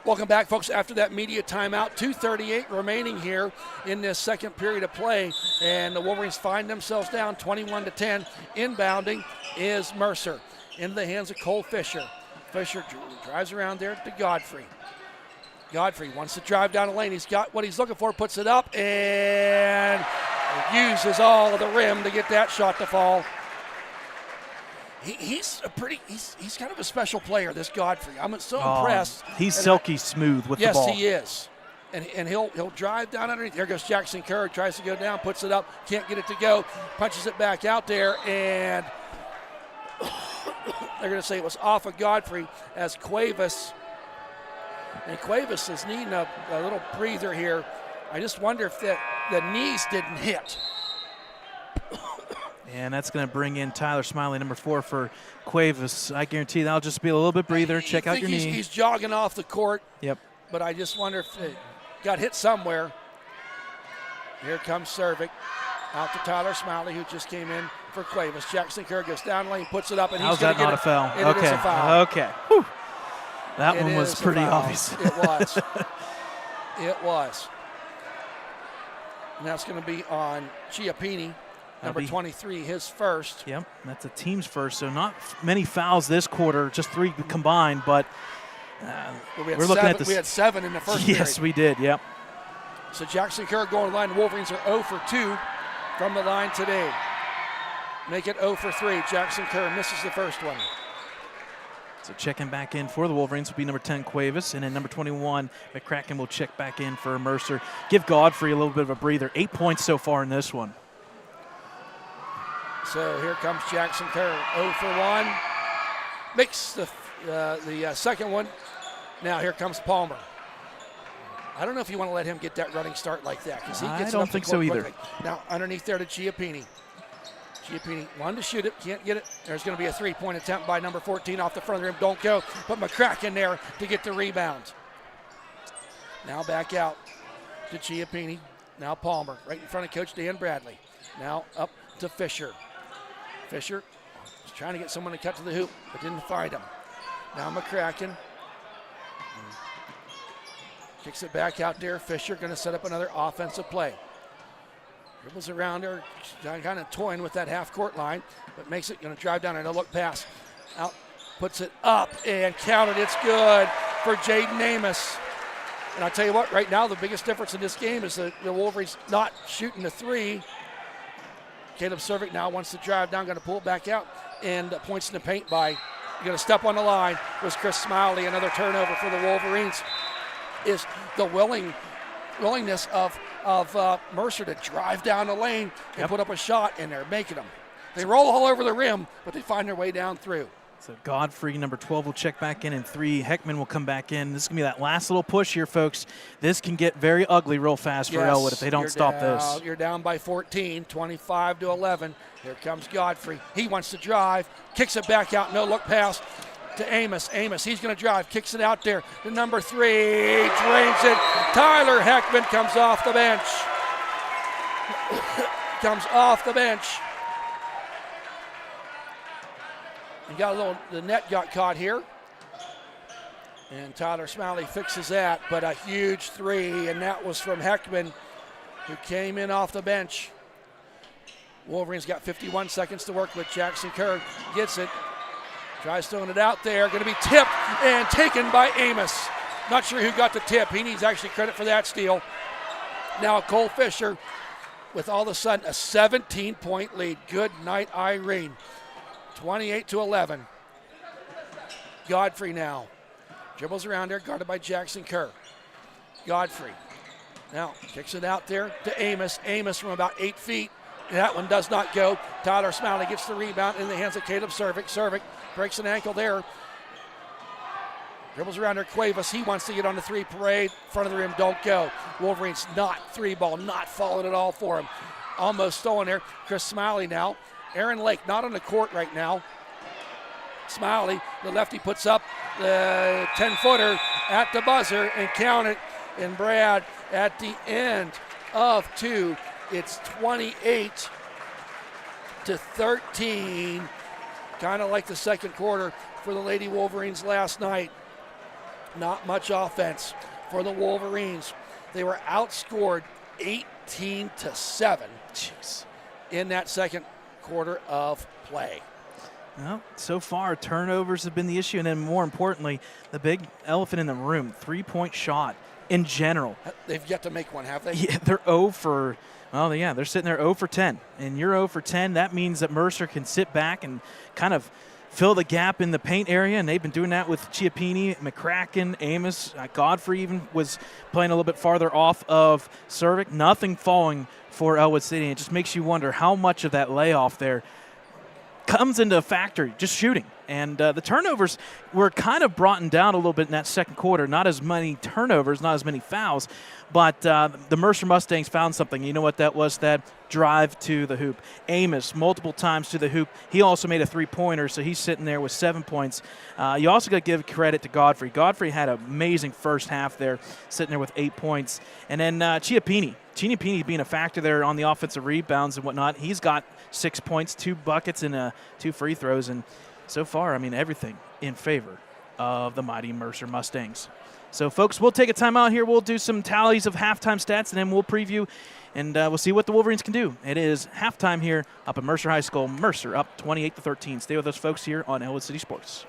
Welcome back, folks, after that media timeout. 2:38 remaining here in this second period of play, and the Wolverines find themselves down 21-10. Inbounding is Mercer into the hands of Cole Fisher. Fisher drives around there to Godfrey. Godfrey wants to drive down the lane. He's got what he's looking for, puts it up, and uses all of the rim to get that shot to fall. He's kind of a special player, this Godfrey. I'm so impressed. He's silky smooth with the ball. Yes, he is. And he'll drive down underneath. There goes Jackson Kerr, tries to go down, puts it up, can't get it to go, punches it back out there, and they're going to say it was off of Godfrey as Cuevas. And Cuevas is needing a little breather here. I just wonder if the knees didn't hit. And that's going to bring in Tyler Smiley, number 4 for Cuevas. I guarantee that'll just be a little bit breather. Check out your knee. He's jogging off the court. Yep. But I just wonder if it got hit somewhere. Here comes Servik out to Tyler Smiley, who just came in for Cuevas. Jackson Kerr goes down lane, puts it up, and he's going to get it. How's that not a foul? Okay. It is a foul. Okay. Whew. That one was pretty obvious. It was. It was. And that's going to be on Chiappini. Number 23, his first. Yep, that's a team's first, so not many fouls this quarter, just 3 combined, but we're looking at this. We had 7 in the first Yes, period. we did, yep. So Jackson Kerr going to the line. The Wolverines are 0 for 2 from the line today. Make it 0 for 3. Jackson Kerr misses the first one. So checking back in for the Wolverines will be number 10, Cuevas, and then number 21, McCracken will check back in for Mercer. Give Godfrey a little bit of a breather. 8 points so far in this one. So here comes Jackson Kerr, 0 for 1. Makes the second one. Now here comes Palmer. I don't know if you want to let him get that running start like that, because he gets it up the court think so either. quickly. Now underneath there to Chiappini. Chiappini wanted to shoot it, can't get it. There's going to be a three-point attempt by number 14 off the front of the rim. Don't go. But McCracken there to get the rebound. Now back out to Chiappini. Now Palmer right in front of Coach Dan Bradley. Now up to Fisher. Fisher was trying to get someone to cut to the hoop, but didn't find him. Now McCracken kicks it back out there. Fisher going to set up another offensive play. Dribbles around there, kind of toying with that half-court line, but makes it, going to drive down and a look pass. Out, puts it up and counted. It's good for Jaden Amos. And I'll tell you what, right now the biggest difference in this game is the Wolverines not shooting the 3. Caleb Servik now wants to drive down, going to pull it back out, and points in the paint by, going to step on the line, was Chris Smiley. Another turnover for the Wolverines. Is the willingness of Mercer to drive down the lane and put up a shot, and they're making them. They roll all over the rim, but they find their way down through. So Godfrey, number 12, will check back in, and 3, Heckman will come back in. This is going to be that last little push here, folks. This can get very ugly real fast for Ellwood if they don't stop this. You're down by 14, 25-11. Here comes Godfrey. He wants to drive, kicks it back out, no look pass to Amos. Amos, he's going to drive, kicks it out there to number 3, drains it. Tyler Heckman comes off the bench. comes off the bench. And the net got caught here. And Tyler Smiley fixes that, but a huge three, and that was from Heckman, who came in off the bench. Wolverines got 51 seconds to work with. Jackson Kerr gets it. Tries throwing it out there. Going to be tipped and taken by Amos. Not sure who got the tip. He needs actually credit for that steal. Now Cole Fisher with all of a sudden a 17-point lead. Good night, Irene. 28-11. Godfrey now. Dribbles around there, guarded by Jackson Kerr. Godfrey now kicks it out there to Amos. Amos from about 8 feet. That one does not go. Tyler Smiley gets the rebound in the hands of Caleb Cervic. Cervic breaks an ankle there. Dribbles around there, Cuevas. He wants to get on the three parade. Front of the rim, don't go. Wolverines not three ball, not falling at all for him. Almost stolen there. Chris Smiley now. Aaron Lake not on the court right now. Smiley, the lefty, puts up the 10-footer at the buzzer and count it. And Brad, at the end of two, it's 28-13. Kind of like the second quarter for the Lady Wolverines last night. Not much offense for the Wolverines. They were outscored 18-7 in that second quarter of play. Well, so far, turnovers have been the issue, and then more importantly, the big elephant in the room, three-point shot in general. They've yet to make one, have they? Yeah, they're 0 for, well, yeah, they're sitting there 0 for 10. And you're 0 for 10, that means that Mercer can sit back and kind of fill the gap in the paint area, and they've been doing that with Chiappini, McCracken, Amos. Godfrey even was playing a little bit farther off of Cervic. Nothing falling for Ellwood City. It just makes you wonder how much of that layoff there comes into a factor, just shooting. And the turnovers were kind of brought down a little bit in that second quarter. Not as many turnovers, not as many fouls, but the Mercer Mustangs found something. You know what that was? That drive to the hoop. Amos, multiple times to the hoop. He also made a three-pointer, so he's sitting there with 7 points. You also got to give credit to Godfrey. Godfrey had an amazing first half there, sitting there with 8 points. And then Chiappini being a factor there on the offensive rebounds and whatnot. He's got 6 points, 2 buckets, and 2 free throws. And so far, I mean, everything in favor of the mighty Mercer Mustangs. So, folks, we'll take a timeout here. We'll do some tallies of halftime stats, and then we'll preview, and we'll see what the Wolverines can do. It is halftime here up at Mercer High School. Mercer up 28-13. Stay with us, folks, here on Ellwood City Sports.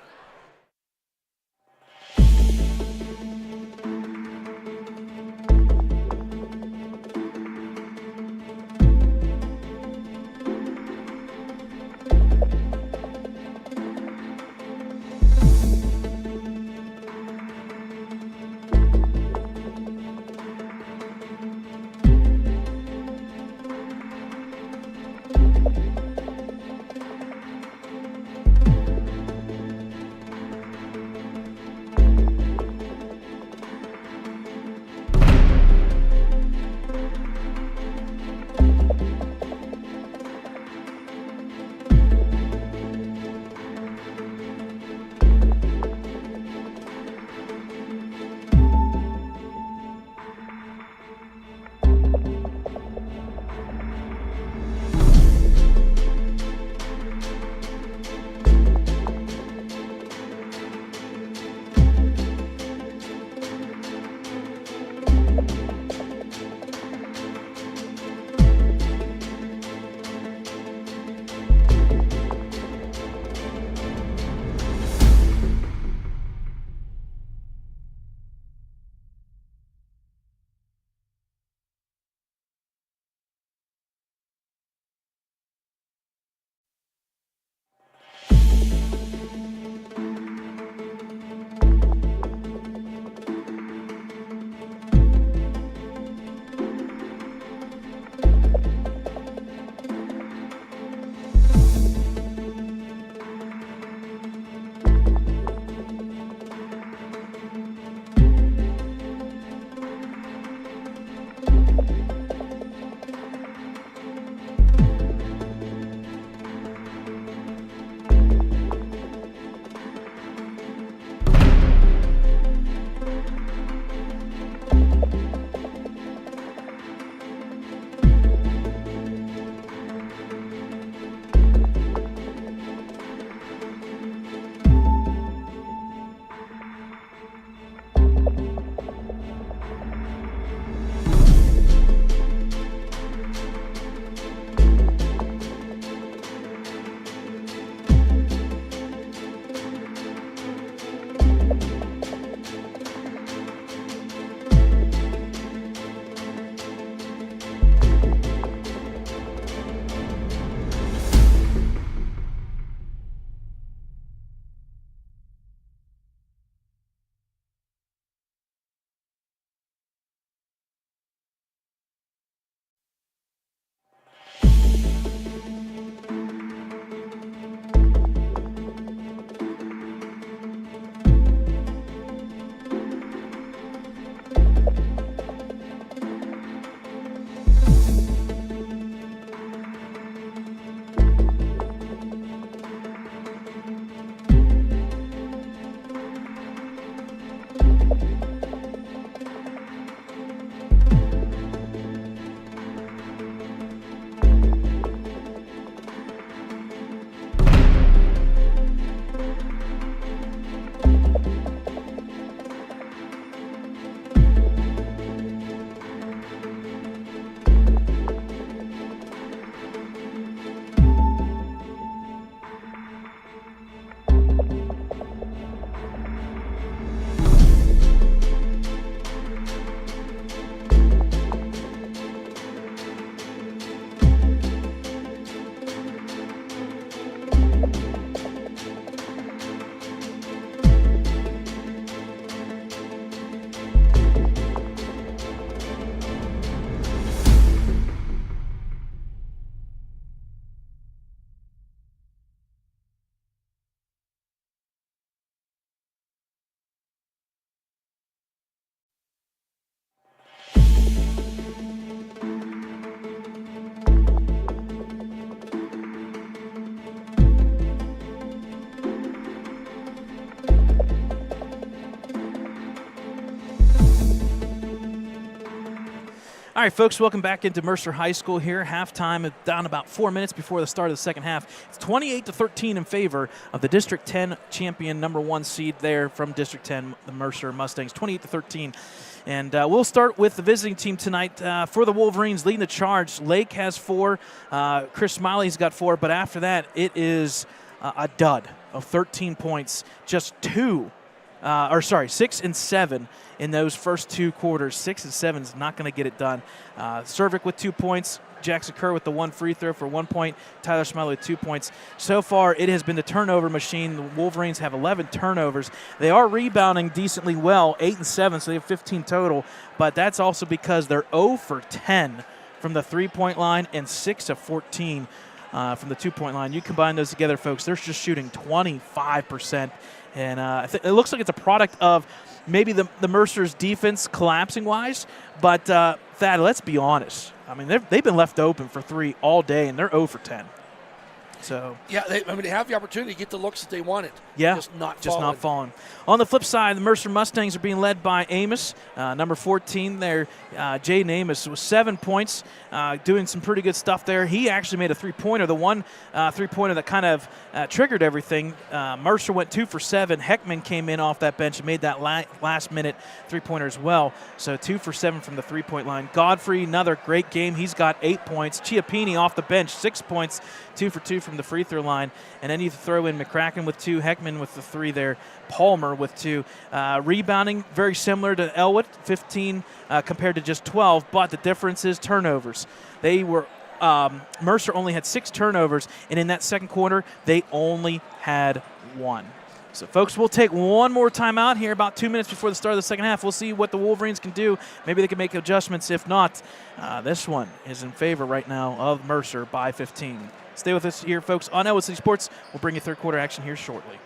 All right, folks, welcome back into Mercer High School here. Halftime down about 4 minutes before the start of the second half. It's 28-13 in favor of the District 10 champion, number 1 seed there from District 10, the Mercer Mustangs, 28-13. And we'll start with the visiting team tonight for the Wolverines, leading the charge. Lake has 4. Chris Smiley's got 4. But after that, it is a dud of 13 points. Just 6 and 7 in those first 2 quarters. 6 and 7 is not going to get it done. Cervic with 2 points. Jackson Kerr with the 1 free throw for 1 point. Tyler Smiley with 2 points. So far, it has been the turnover machine. The Wolverines have 11 turnovers. They are rebounding decently well, 8 and 7, so they have 15 total. But that's also because they're 0 for 10 from the 3-point line and 6 of 14 from the 2-point line. You combine those together, folks, they're just shooting 25%. And it looks like it's a product of maybe the Mercer's defense collapsing-wise. But, Thad, let's be honest. I mean, they've been left open for 3 all day, and they're 0 for 10. So yeah, they have the opportunity to get the looks that they wanted. Yeah, just not falling. On the flip side, the Mercer Mustangs are being led by Amos, number 14 there. Jaden Amos with 7 points, doing some pretty good stuff there. He actually made a 3-pointer, the one 3-pointer that kind of triggered everything. Mercer went 2 for 7. Heckman came in off that bench and made that last-minute 3-pointer as well. So 2 for 7 from the 3-point line. Godfrey, another great game. He's got 8 points. Chiappini off the bench, 6 points, 2 for 2 from the free throw line. And then you throw in McCracken with 2, Heckman with the 3 there, Palmer with 2. Rebounding, very similar to Ellwood, 15 compared to just 12, but the difference is turnovers. They were Mercer only had 6 turnovers, and in that second quarter, they only had 1. So, folks, we'll take one more time out here, about 2 minutes before the start of the second half. We'll see what the Wolverines can do. Maybe they can make adjustments. If not, this one is in favor right now of Mercer by 15. Stay with us here, folks, on Ellwood City Sports. We'll bring you third quarter action here shortly.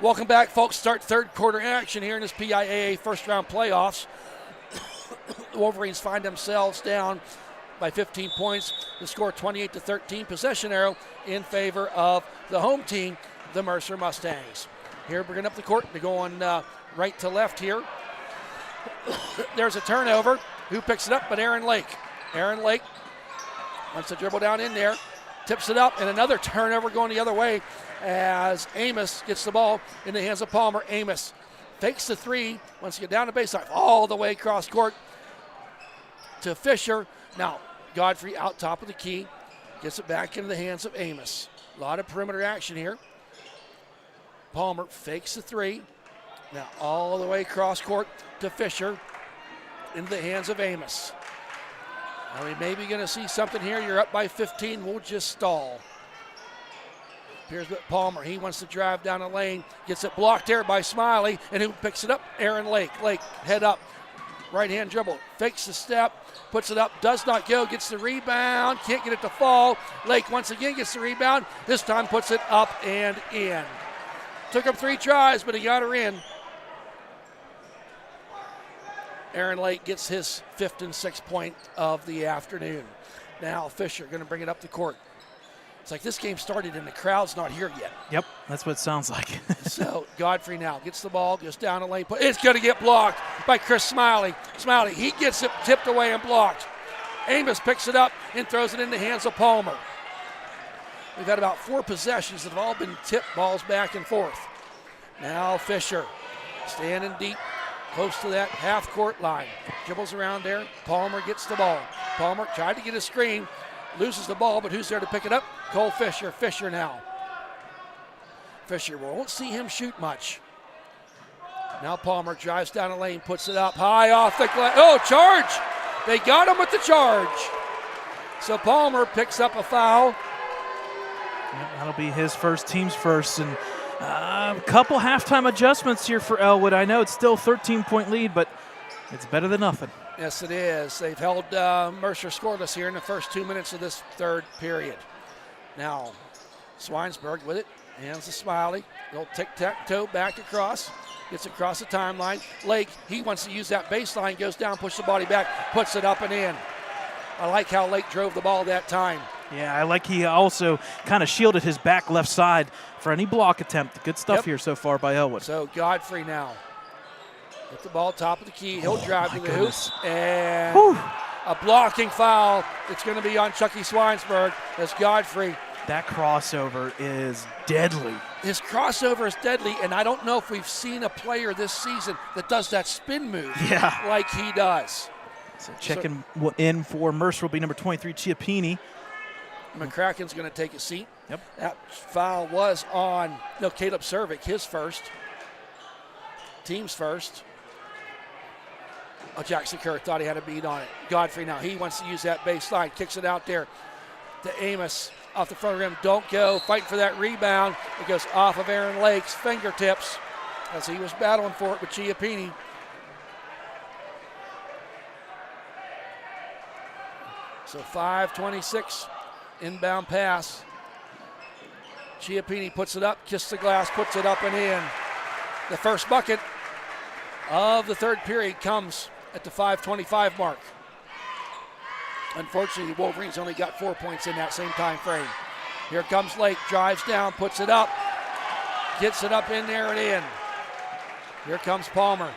Welcome back, folks. Start third quarter action here in this PIAA first round playoffs. The Wolverines find themselves down by 15 points. The score 28-13. Possession arrow in favor of the home team, the Mercer Mustangs. Here, bringing up the court. They're going right to left here. There's a turnover. Who picks it up but Aaron Lake. Aaron Lake wants to dribble down in there. tips it up, and another turnover going the other way as Amos gets the ball in the hands of Palmer. Amos fakes the three, wants to get down the baseline, all the way across court to Fisher. Now, Godfrey out top of the key, gets it back into the hands of Amos. A lot of perimeter action here. Palmer fakes the three. Now all the way across court to Fisher into the hands of Amos. Are we maybe going to see something here? You're up by 15. We'll just stall. Here's Palmer. He wants to drive down the lane. Gets it blocked there by Smiley. And who picks it up? Aaron Lake. Lake, head up. Right-hand dribble. Fakes the step. Puts it up. Does not go. Gets the rebound. Can't get it to fall. Lake once again gets the rebound. This time puts it up and in. Took him 3 tries, but he got her in. Aaron Lake gets his 5th and 6th point of the afternoon. Now Fisher going to bring it up the court. It's like this game started and the crowd's not here yet. Yep, that's what it sounds like. So Godfrey now gets the ball, goes down the lane. It's going to get blocked by Chris Smiley. Smiley, he gets it tipped away and blocked. Amos picks it up and throws it in the hands of Palmer. We've had about 4 possessions that have all been tipped balls back and forth. Now Fisher standing deep, close to that half-court line. Dribbles around there. Palmer gets the ball. Palmer tried to get a screen, loses the ball, but who's there to pick it up? Cole Fisher. Fisher now. Fisher, we won't see him shoot much. Now Palmer drives down the lane, puts it up high off the glass. Oh, charge! They got him with the charge. So Palmer picks up a foul. Yep, that'll be his first, team's first, and a couple halftime adjustments here for Ellwood. I know it's still a 13-point lead, but it's better than nothing. Yes, it is. They've held Mercer scoreless here in the first 2 minutes of this third period. Now, Swinesburg with it, hands to Smiley. Little tic-tac-toe back across. Gets across the timeline. Lake, he wants to use that baseline, goes down, pushes the body back, puts it up and in. I like how Lake drove the ball that time. Yeah, I like he also kind of shielded his back left side for any block attempt. Good stuff here so far by Ellwood. So Godfrey now. Get the ball top of the key. He'll drive to the hoop. And a blocking foul. It's going to be on Chucky Swinesburg as Godfrey. That crossover is deadly. His crossover is deadly, and I don't know if we've seen a player this season that does that spin move like he does. So checking in for Mercer will be number 23, Chiappini. McCracken's going to take a seat. Yep. That foul was on, Caleb Cervic, his first. Team's first. Oh, Jackson Kerr thought he had a beat on it. Godfrey now, he wants to use that baseline, kicks it out there to Amos off the front of the rim. Don't go, fighting for that rebound. It goes off of Aaron Lake's fingertips as he was battling for it with Chiappini. So 5:26. Inbound pass. Chiappini puts it up, kissed the glass, puts it up and in. The first bucket of the third period comes at the 5:25 mark. Unfortunately, the Wolverines only got 4 points in that same time frame. Here comes Lake, drives down, puts it up, gets it up in there and in. Here comes Palmer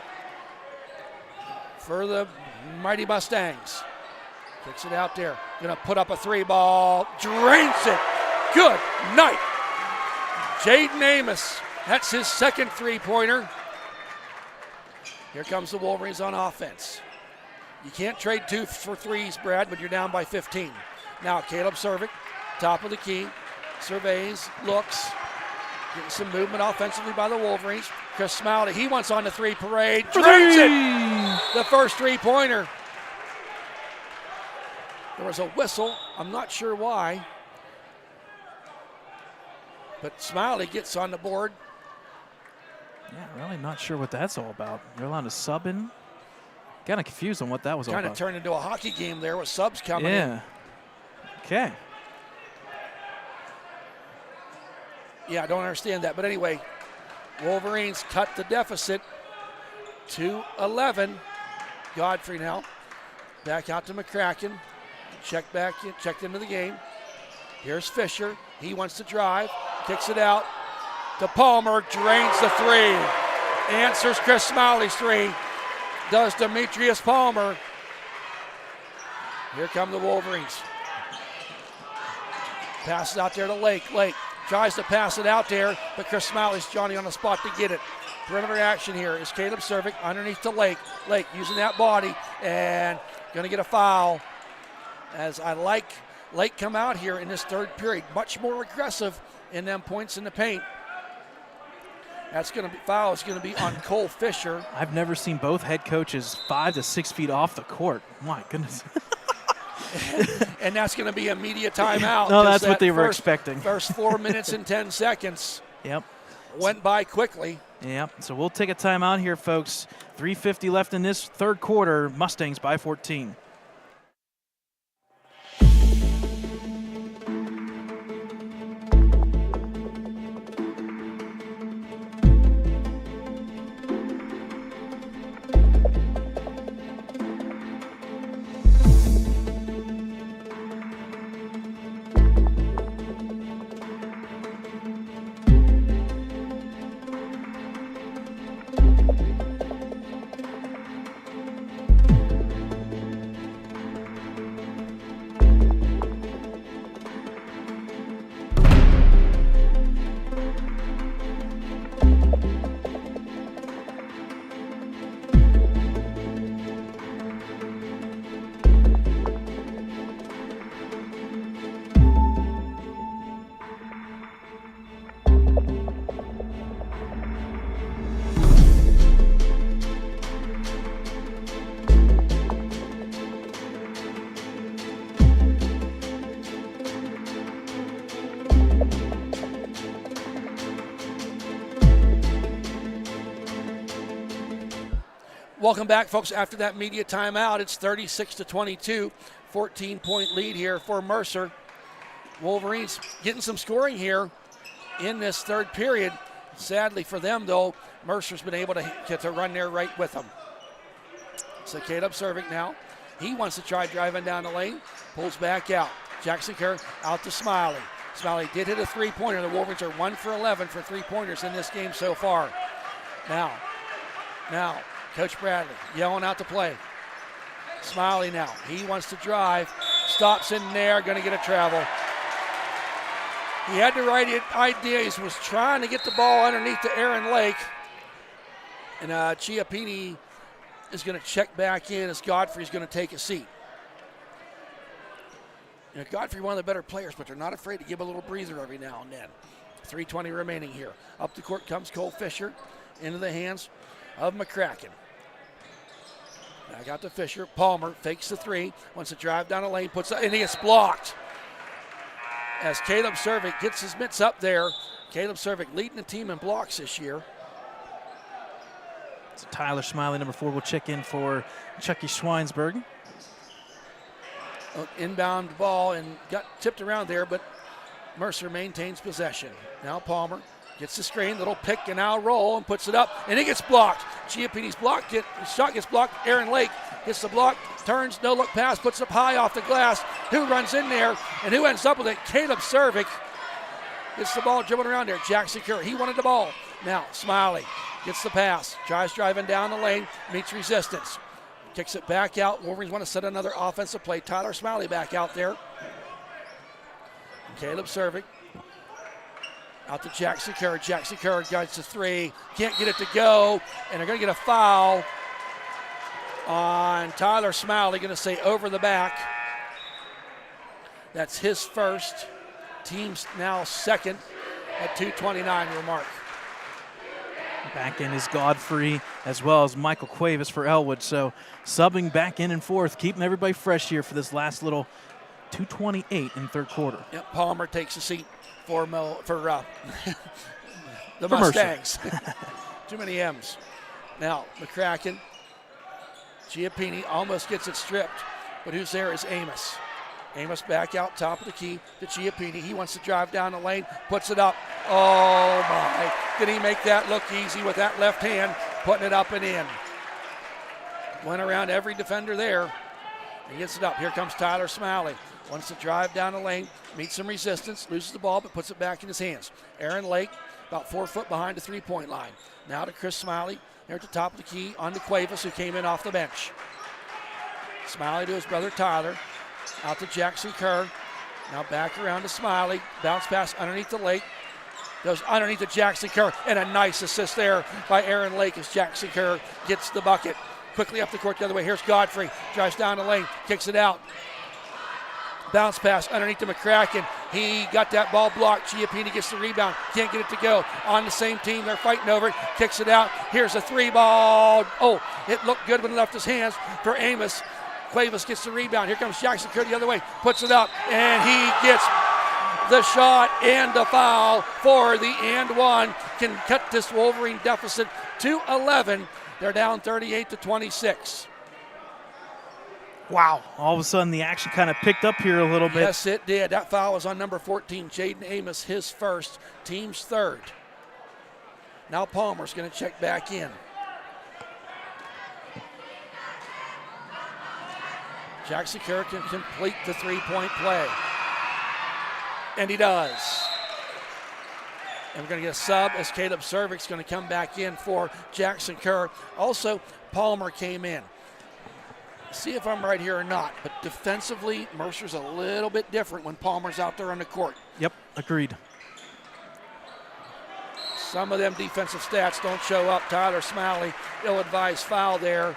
for the Mighty Mustangs. Kicks it out there. Going to put up a 3-ball. Drains it. Good night. Jaden Amos. That's his second 3-pointer. Here comes the Wolverines on offense. You can't trade 2 for 3s, Brad, when you're down by 15. Now Caleb Cervic, top of the key. Surveys, looks. Getting some movement offensively by the Wolverines. Chris Smiley, he wants on the 3 parade. Drains it. The first 3-pointer. There was a whistle. I'm not sure why. But Smiley gets on the board. Yeah, really not sure what that's all about. They're allowed to sub in. Kind of confused on what that was all about. Kind of turned into a hockey game there with subs coming in. Yeah. Okay. Yeah, I don't understand that. But anyway, Wolverines cut the deficit to 11. Godfrey now. Back out to McCracken. Checked into the game. Here's Fisher. He wants to drive. Kicks it out to Palmer. Drains the 3. Answers Chris Smiley's 3. Does Demetrius Palmer. Here come the Wolverines. Passes out there to Lake. Lake tries to pass it out there, but Chris Smiley's Johnny on the spot to get it. Perimeter action here is Caleb Cervic underneath to Lake. Lake using that body and going to get a foul. As I like Lake come out here in this third period, much more aggressive in them points in the paint. That's going to be foul. It's going to be on Cole Fisher. I've never seen both head coaches 5 to 6 feet off the court. My goodness. And that's going to be a media timeout. No, that's what they were expecting. First 4 minutes and 10 seconds. Yep. Went by quickly. Yep. So we'll take a timeout here, folks. 3:50 left in this third quarter. Mustangs by 14. Welcome back, folks. After that media timeout, it's 36-22, 14-point lead here for Mercer. Wolverines getting some scoring here in this third period. Sadly for them, though, Mercer's been able to get to run there right with them. So Caleb Cervic now. He wants to try driving down the lane. Pulls back out. Jackson Kerr out to Smiley. Smiley did hit a three-pointer. The Wolverines are 1 for 11 for three-pointers in this game so far. Now, Coach Bradley yelling out to play. Smiley now. He wants to drive. Stops in there. Going to get a travel. He had the right idea. He was trying to get the ball underneath to Aaron Lake. And Chiappini is going to check back in as Godfrey's going to take a seat. You know, Godfrey, one of the better players, but they're not afraid to give a little breather every now and then. 3:20 remaining here. Up the court comes Cole Fisher. Into the hands of McCracken. Back out to Fisher. Palmer fakes the three. Wants to drive down the lane. Puts it, and he gets blocked. As Caleb Cervic gets his mitts up there. Caleb Cervic leading the team in blocks this year. So Tyler Smiley, number 4, will check in for Chucky Schweinsberg. Inbound ball and got tipped around there, but Mercer maintains possession. Now Palmer gets the screen, little pick and now roll and puts it up, and it gets blocked. Chiappini's blocked it. His shot gets blocked. Aaron Lake gets the block, turns, no look pass, puts it up high off the glass. Who runs in there and who ends up with it? Caleb Cervic gets the ball dribbling around there. Jackson Kerr, he wanted the ball. Now Smiley gets the pass, tries driving down the lane, meets resistance. Kicks it back out. Wolverines want to set another offensive play. Tyler Smiley back out there. And Caleb Cervic out to Jackson Kerr. Jackson Kerr gets the three. Can't get it to go. And they're going to get a foul on Tyler Smiley. Going to say over the back. That's his first. Team's now second at 2:29 remark. Back in is Godfrey as well as Michael Cuevas for Ellwood. So subbing back in and forth, keeping everybody fresh here for this last little 2:28 in third quarter. Yep, Palmer takes a seat for the Mustangs. Too many M's. Now McCracken, Chiappini almost gets it stripped, but who's there is Amos. Amos back out top of the key to Chiappini. He wants to drive down the lane, puts it up. Oh my, did he make that look easy with that left hand, putting it up and in. Went around every defender there. He gets it up. Here comes Tyler Smiley. Wants to drive down the lane, meets some resistance, loses the ball, but puts it back in his hands. Aaron Lake, about 4 foot behind the three-point line. Now to Chris Smiley, there at the top of the key, on to Cuevas, who came in off the bench. Smiley to his brother Tyler. Out to Jackson Kerr. Now back around to Smiley. Bounce pass underneath the Lake. Goes underneath to Jackson Kerr. And a nice assist there by Aaron Lake as Jackson Kerr gets the bucket. Quickly up the court the other way. Here's Godfrey. Drives down the lane. Kicks it out. Bounce pass underneath to McCracken. He got that ball blocked. Chiappini gets the rebound. Can't get it to go. On the same team. They're fighting over it. Kicks it out. Here's a 3-ball. Oh, it looked good when it left his hands for Amos. Cuevas gets the rebound. Here comes Jackson Kerr the other way. Puts it up. And he gets the shot and the foul for the and one. Can cut this Wolverine deficit to 11. They're down 38-26. Wow. All of a sudden, the action kind of picked up here a little bit. Yes, it did. That foul was on number 14, Jaden Amos, his first, team's third. Now Palmer's going to check back in. Jackson Kerr can complete the three-point play. And he does. And we're going to get a sub as Caleb Cervic's going to come back in for Jackson Kerr. Also, Palmer came in. See if I'm right here or not, but defensively, Mercer's a little bit different when Palmer's out there on the court. Yep, agreed. Some of them defensive stats don't show up. Tyler Smiley, ill-advised foul there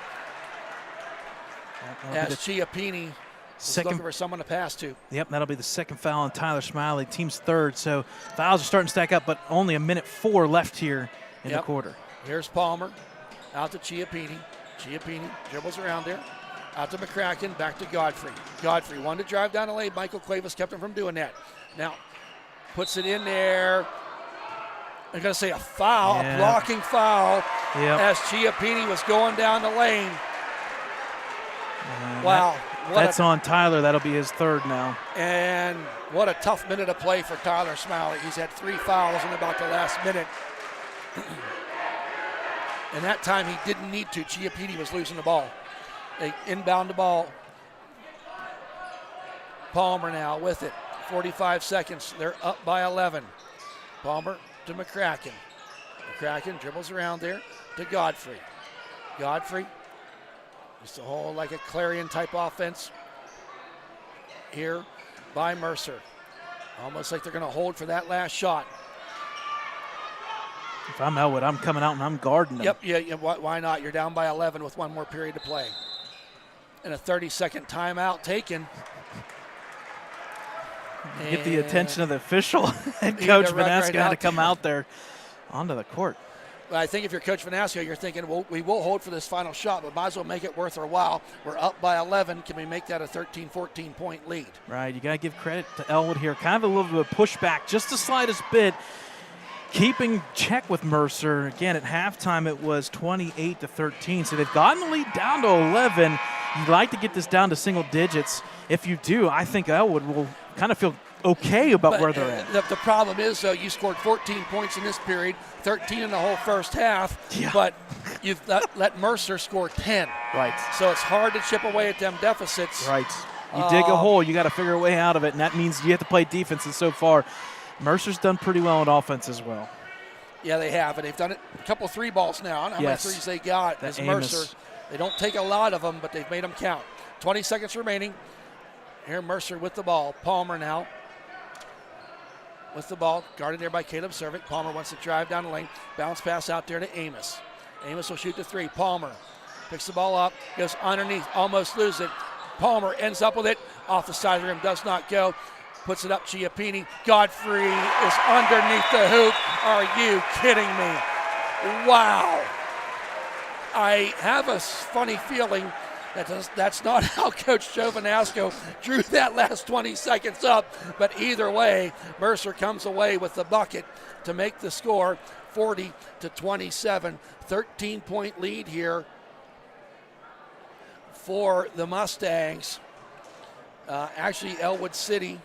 as Chiappini is looking for someone to pass to. Yep, that'll be the second foul on Tyler Smiley, team's third. So fouls are starting to stack up, but only 1:04 left here in the quarter. Here's Palmer, out to Chiappini. Chiappini dribbles around there. Out to McCracken, back to Godfrey. Godfrey wanted to drive down the lane. Michael Cuevas kept him from doing that. Now, puts it in there. I'm going to say a foul, a blocking foul, as Chiappini was going down the lane. Wow. That's on Tyler. That'll be his third now. And what a tough minute of play for Tyler Smiley. He's had 3 fouls in about the last minute. And that time he didn't need to. Chiappini was losing the ball. They inbound the ball. Palmer now with it. 45 seconds. They're up by 11. Palmer to McCracken. McCracken dribbles around there to Godfrey. Godfrey, just a whole like a Clarion type offense here by Mercer. Almost like they're going to hold for that last shot. If I'm Ellwood, I'm coming out and I'm guarding them. Yep, why not? You're down by 11 with 1 more period to play. And a 30-second timeout taken. Get the attention of the official. And Coach Vanasco had to come out there onto the court. Well, I think if you're Coach Vanasco, you're thinking, well, we will hold for this final shot, but might as well make it worth our while. We're up by 11. Can we make that a 13, 14-point lead? Right. You got to give credit to Ellwood here. Kind of a little bit of pushback, just the slightest bit. Keeping check with Mercer. Again, at halftime, it was 28-13. So they've gotten the lead down to 11. You'd like to get this down to single digits. If you do, I think Ellwood will kind of feel okay about where they're at. The problem is, though, you scored 14 points in this period, 13 in the whole first half, but you've let Mercer score 10. Right. So it's hard to chip away at them deficits. Right. You dig a hole, you got to figure a way out of it, and that means you have to play defense. And so far, Mercer's done pretty well on offense as well. Yeah, they have, and they've done it a couple 3 balls now. I don't know how many threes they got as Mercer. They don't take a lot of them, but they've made them count. 20 seconds remaining. Here Mercer with the ball. Palmer now with the ball, guarded there by Caleb Cervic. Palmer wants to drive down the lane. Bounce pass out there to Amos. Amos will shoot the 3. Palmer picks the ball up, goes underneath, almost loses it. Palmer ends up with it. Off the side of the rim, does not go. Puts it up, Chiappini. Godfrey is underneath the hoop. Are you kidding me? Wow. I have a funny feeling that's not how Coach Joe Vanasco drew that last 20 seconds up. But either way, Mercer comes away with the bucket to make the score 40-27. 13-point lead here for the Mustangs. Actually, Ellwood City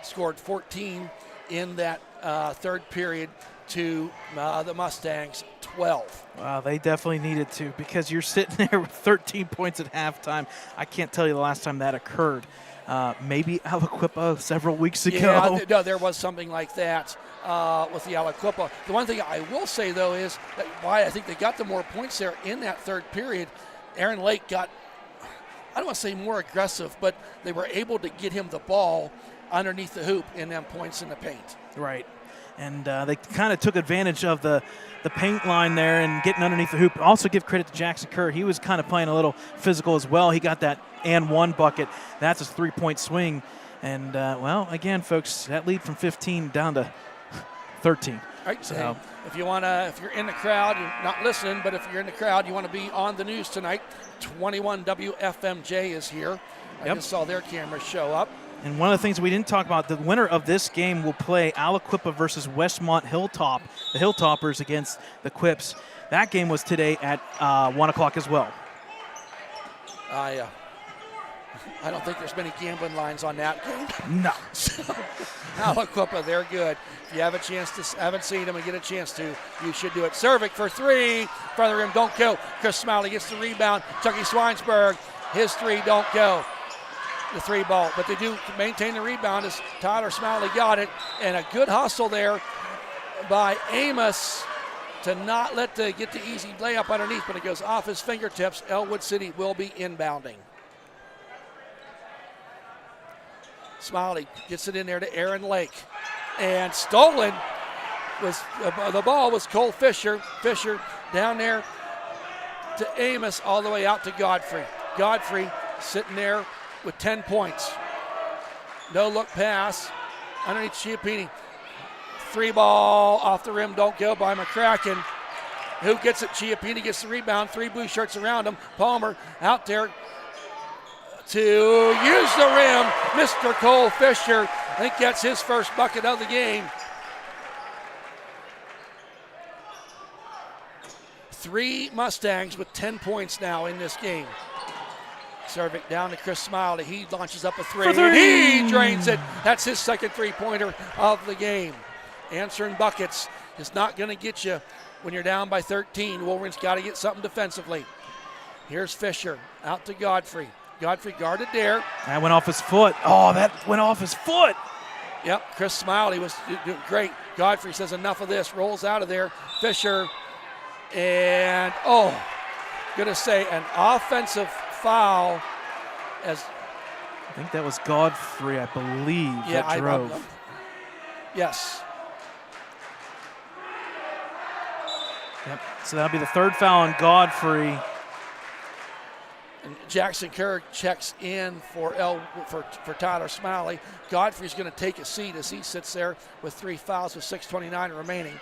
scored 14 in that third period to the Mustangs 12. Wow, they definitely needed to, because you're sitting there with 13 points at halftime. I can't tell you the last time that occurred. Maybe Aliquippa several weeks ago. Yeah, no, there was something like that with the Aliquippa. The one thing I will say, though, is that why I think they got the more points there in that third period. Aaron Lake got, I don't want to say more aggressive, but they were able to get him the ball underneath the hoop in them points in the paint. Right. And they kind of took advantage of the paint line there and getting underneath the hoop. Also give credit to Jackson Kerr. He was kind of playing a little physical as well. He got that and one bucket. That's his three-point swing. And, well, again, folks, that lead from 15 down to 13. All right, so if you're in the crowd, you're not listening, but if you're in the crowd, you want to be on the news tonight, 21 WFMJ is here. I just saw their cameras show up. And one of the things we didn't talk about, the winner of this game will play Aliquippa versus Westmont Hilltop, the Hilltoppers against the Quips. That game was today at 1 o'clock as well. I don't think there's many gambling lines on that game. No. So, Aliquippa, they're good. If you haven't seen them and get a chance to, you should do it. Cervic for three. Front of the rim, don't go. Chris Smiley gets the rebound. Chucky Swinesburg, his three don't go. The three ball, but they do maintain the rebound as Tyler Smiley got it, and a good hustle there by Amos to not get the easy layup underneath, but it goes off his fingertips. Ellwood City will be inbounding. Smiley gets it in there to Aaron Lake, and stolen the ball was Cole Fisher. Fisher down there to Amos, all the way out to Godfrey. Godfrey sitting there with 10 points. No look pass underneath Chiappini. Three ball off the rim, don't go by McCracken. Who gets it? Chiappini gets the rebound. Three blue shirts around him. Palmer out there to use the rim. Mr. Cole Fisher, I think gets his first bucket of the game. 3 Mustangs with 10 points now in this game. Cervic down to Chris Smiley. He launches up a three. He drains it. That's his second three-pointer of the game. Answering buckets is not going to get you when you're down by 13. Wolverines got to get something defensively. Here's Fisher out to Godfrey. Godfrey guarded there. That went off his foot. Oh, that went off his foot. Yep, Chris Smiley was doing great. Godfrey says enough of this. Rolls out of there. Fisher and, gonna say an offensive foul as I think that was Godfrey, I believe, that drove. Yes. Yep. So that'll be the third foul on Godfrey. And Jackson Kerr checks in for Tyler Smiley. Godfrey's going to take a seat as he sits there with 3 fouls with 6:29 remaining.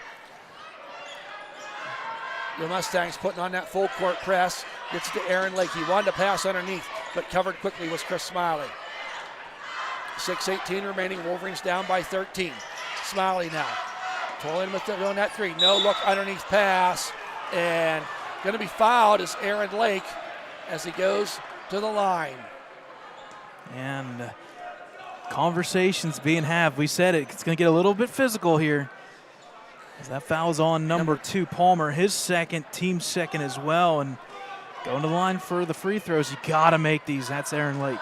The Mustangs putting on that full court press. Gets to Aaron Lake. He wanted to pass underneath, but covered quickly was Chris Smiley. 6:18 remaining. Wolverines down by 13. Smiley now. Toiling with on that three. No look underneath pass. And going to be fouled is Aaron Lake as he goes to the line. And conversations being had. We said it. It's going to get a little bit physical here. As that foul's on number 2, Palmer, his second, team second as well. And going to the line for the free throws. You got to make these. That's Aaron Lake.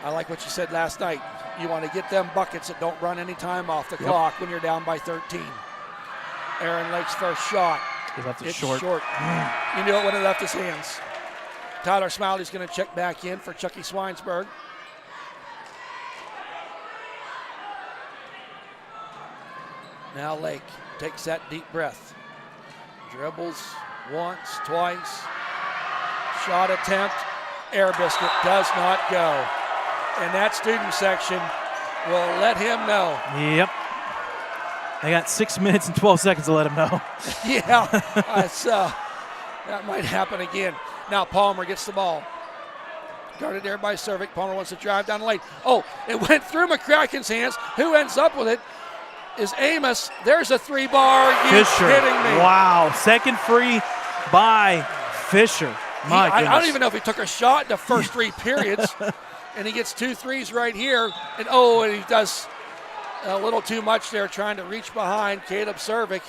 I like what you said last night. You want to get them buckets that don't run any time off the clock when you're down by 13. Aaron Lake's first shot. He left it it's short. You knew it when it left his hands. Tyler Smiley's going to check back in for Chucky Swinesburg. Now Lake takes that deep breath. Dribbles once, twice. Shot attempt. Air biscuit does not go. And that student section will let him know. Yep. They got 6 minutes and 12 seconds to let him know. Yeah, that might happen again. Now Palmer gets the ball. Guarded there by Cervic. Palmer wants to drive down the lane. Oh, it went through McCracken's hands. Who ends up with it is Amos. There's a 3-bar. You kidding me? Wow, second free by Fisher. I don't even know if he took a shot in the first 3 periods. And he gets 2 threes right here. And he does a little too much there trying to reach behind Caleb Cervic.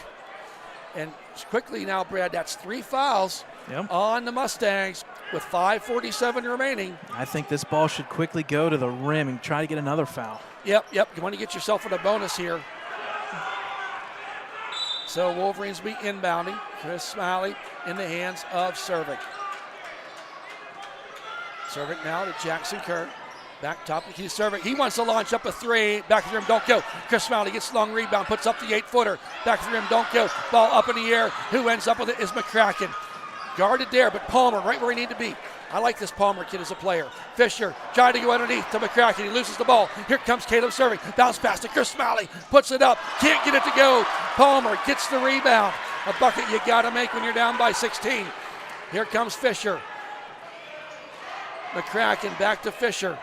And quickly now, Brad, that's 3 fouls on the Mustangs with 5:47 remaining. I think this ball should quickly go to the rim and try to get another foul. Yep. You want to get yourself with a bonus here. So Wolverines be inbounding. Chris Smiley in the hands of Cervic. Cervic now to Jackson Kerr. Back top, he's serving. He wants to launch up a three. Back of the rim, don't go. Chris Smiley gets long rebound, puts up the 8-footer. Back of the rim, don't go. Ball up in the air. Who ends up with it is McCracken. Guarded there, but Palmer right where he needed to be. I like this Palmer kid as a player. Fisher trying to go underneath to McCracken. He loses the ball. Here comes Caleb serving. Bounce pass to Chris Smiley. Puts it up. Can't get it to go. Palmer gets the rebound. A bucket you got to make when you're down by 16. Here comes Fisher. McCracken back to Fisher.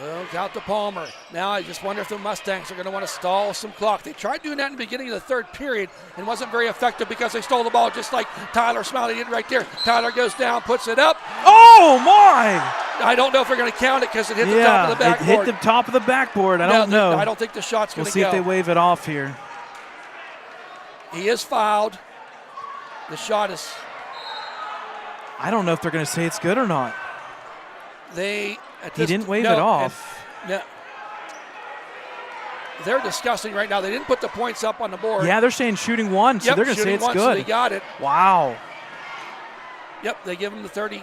Look out to Palmer. Now I just wonder if the Mustangs are going to want to stall some clock. They tried doing that in the beginning of the third period and wasn't very effective because they stole the ball just like Tyler Smiley did right there. Tyler goes down, puts it up. Oh, my! I don't know if they're going to count it because it hit the top of the backboard. It hit the top of the backboard. I don't know. I don't think the shot's going to go. We'll see if they wave it off here. He is fouled. The shot is... I don't know if they're going to say it's good or not. He didn't wave it off. They're discussing right now. They didn't put the points up on the board. Yeah, they're saying shooting one, so they're going to say it's good. So they got it. Wow. Yep, they give him the 30.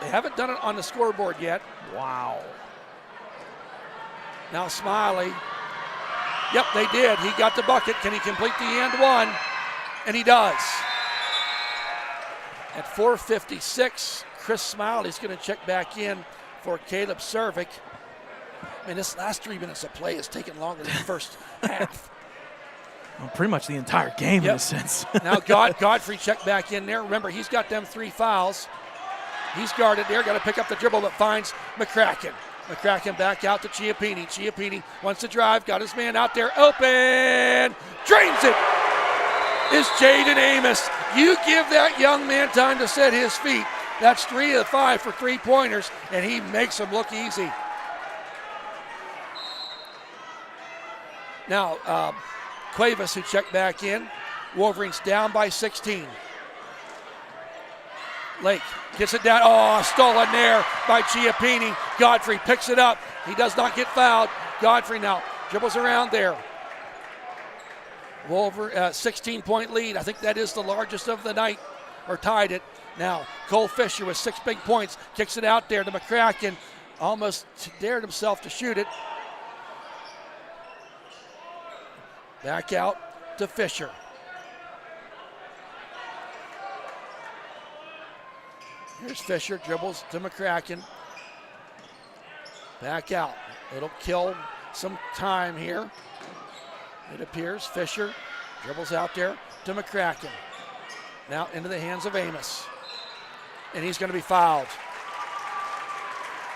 They haven't done it on the scoreboard yet. Wow. Now Smiley. Yep, they did. He got the bucket. Can he complete the and one? And he does. At 4:56, Chris Smiley's going to check back in for Caleb Servik. I mean, this last 3 minutes of play has taken longer than the first half. Well, pretty much the entire game in a sense. Now Godfrey checked back in there. Remember, he's got them 3 fouls. He's guarded there, got to pick up the dribble, but finds McCracken. McCracken back out to Chiappini. Chiappini wants to drive, got his man out there, open, drains it. Is Jaden Amos. You give that young man time to set his feet. That's 3 of 5 for 3-pointers, and he makes them look easy. Now, Cuevas, who checked back in. Wolverines down by 16. Lake gets it down. Oh, stolen there by Chiappini. Godfrey picks it up. He does not get fouled. Godfrey now dribbles around there. 16-point lead. I think that is the largest of the night, or tied it. Now, Cole Fisher with 6 big points. Kicks it out there to McCracken. Almost dared himself to shoot it. Back out to Fisher. Here's Fisher, dribbles to McCracken. Back out. It'll kill some time here. It appears Fisher dribbles out there to McCracken. Now into the hands of Amos. And he's going to be fouled.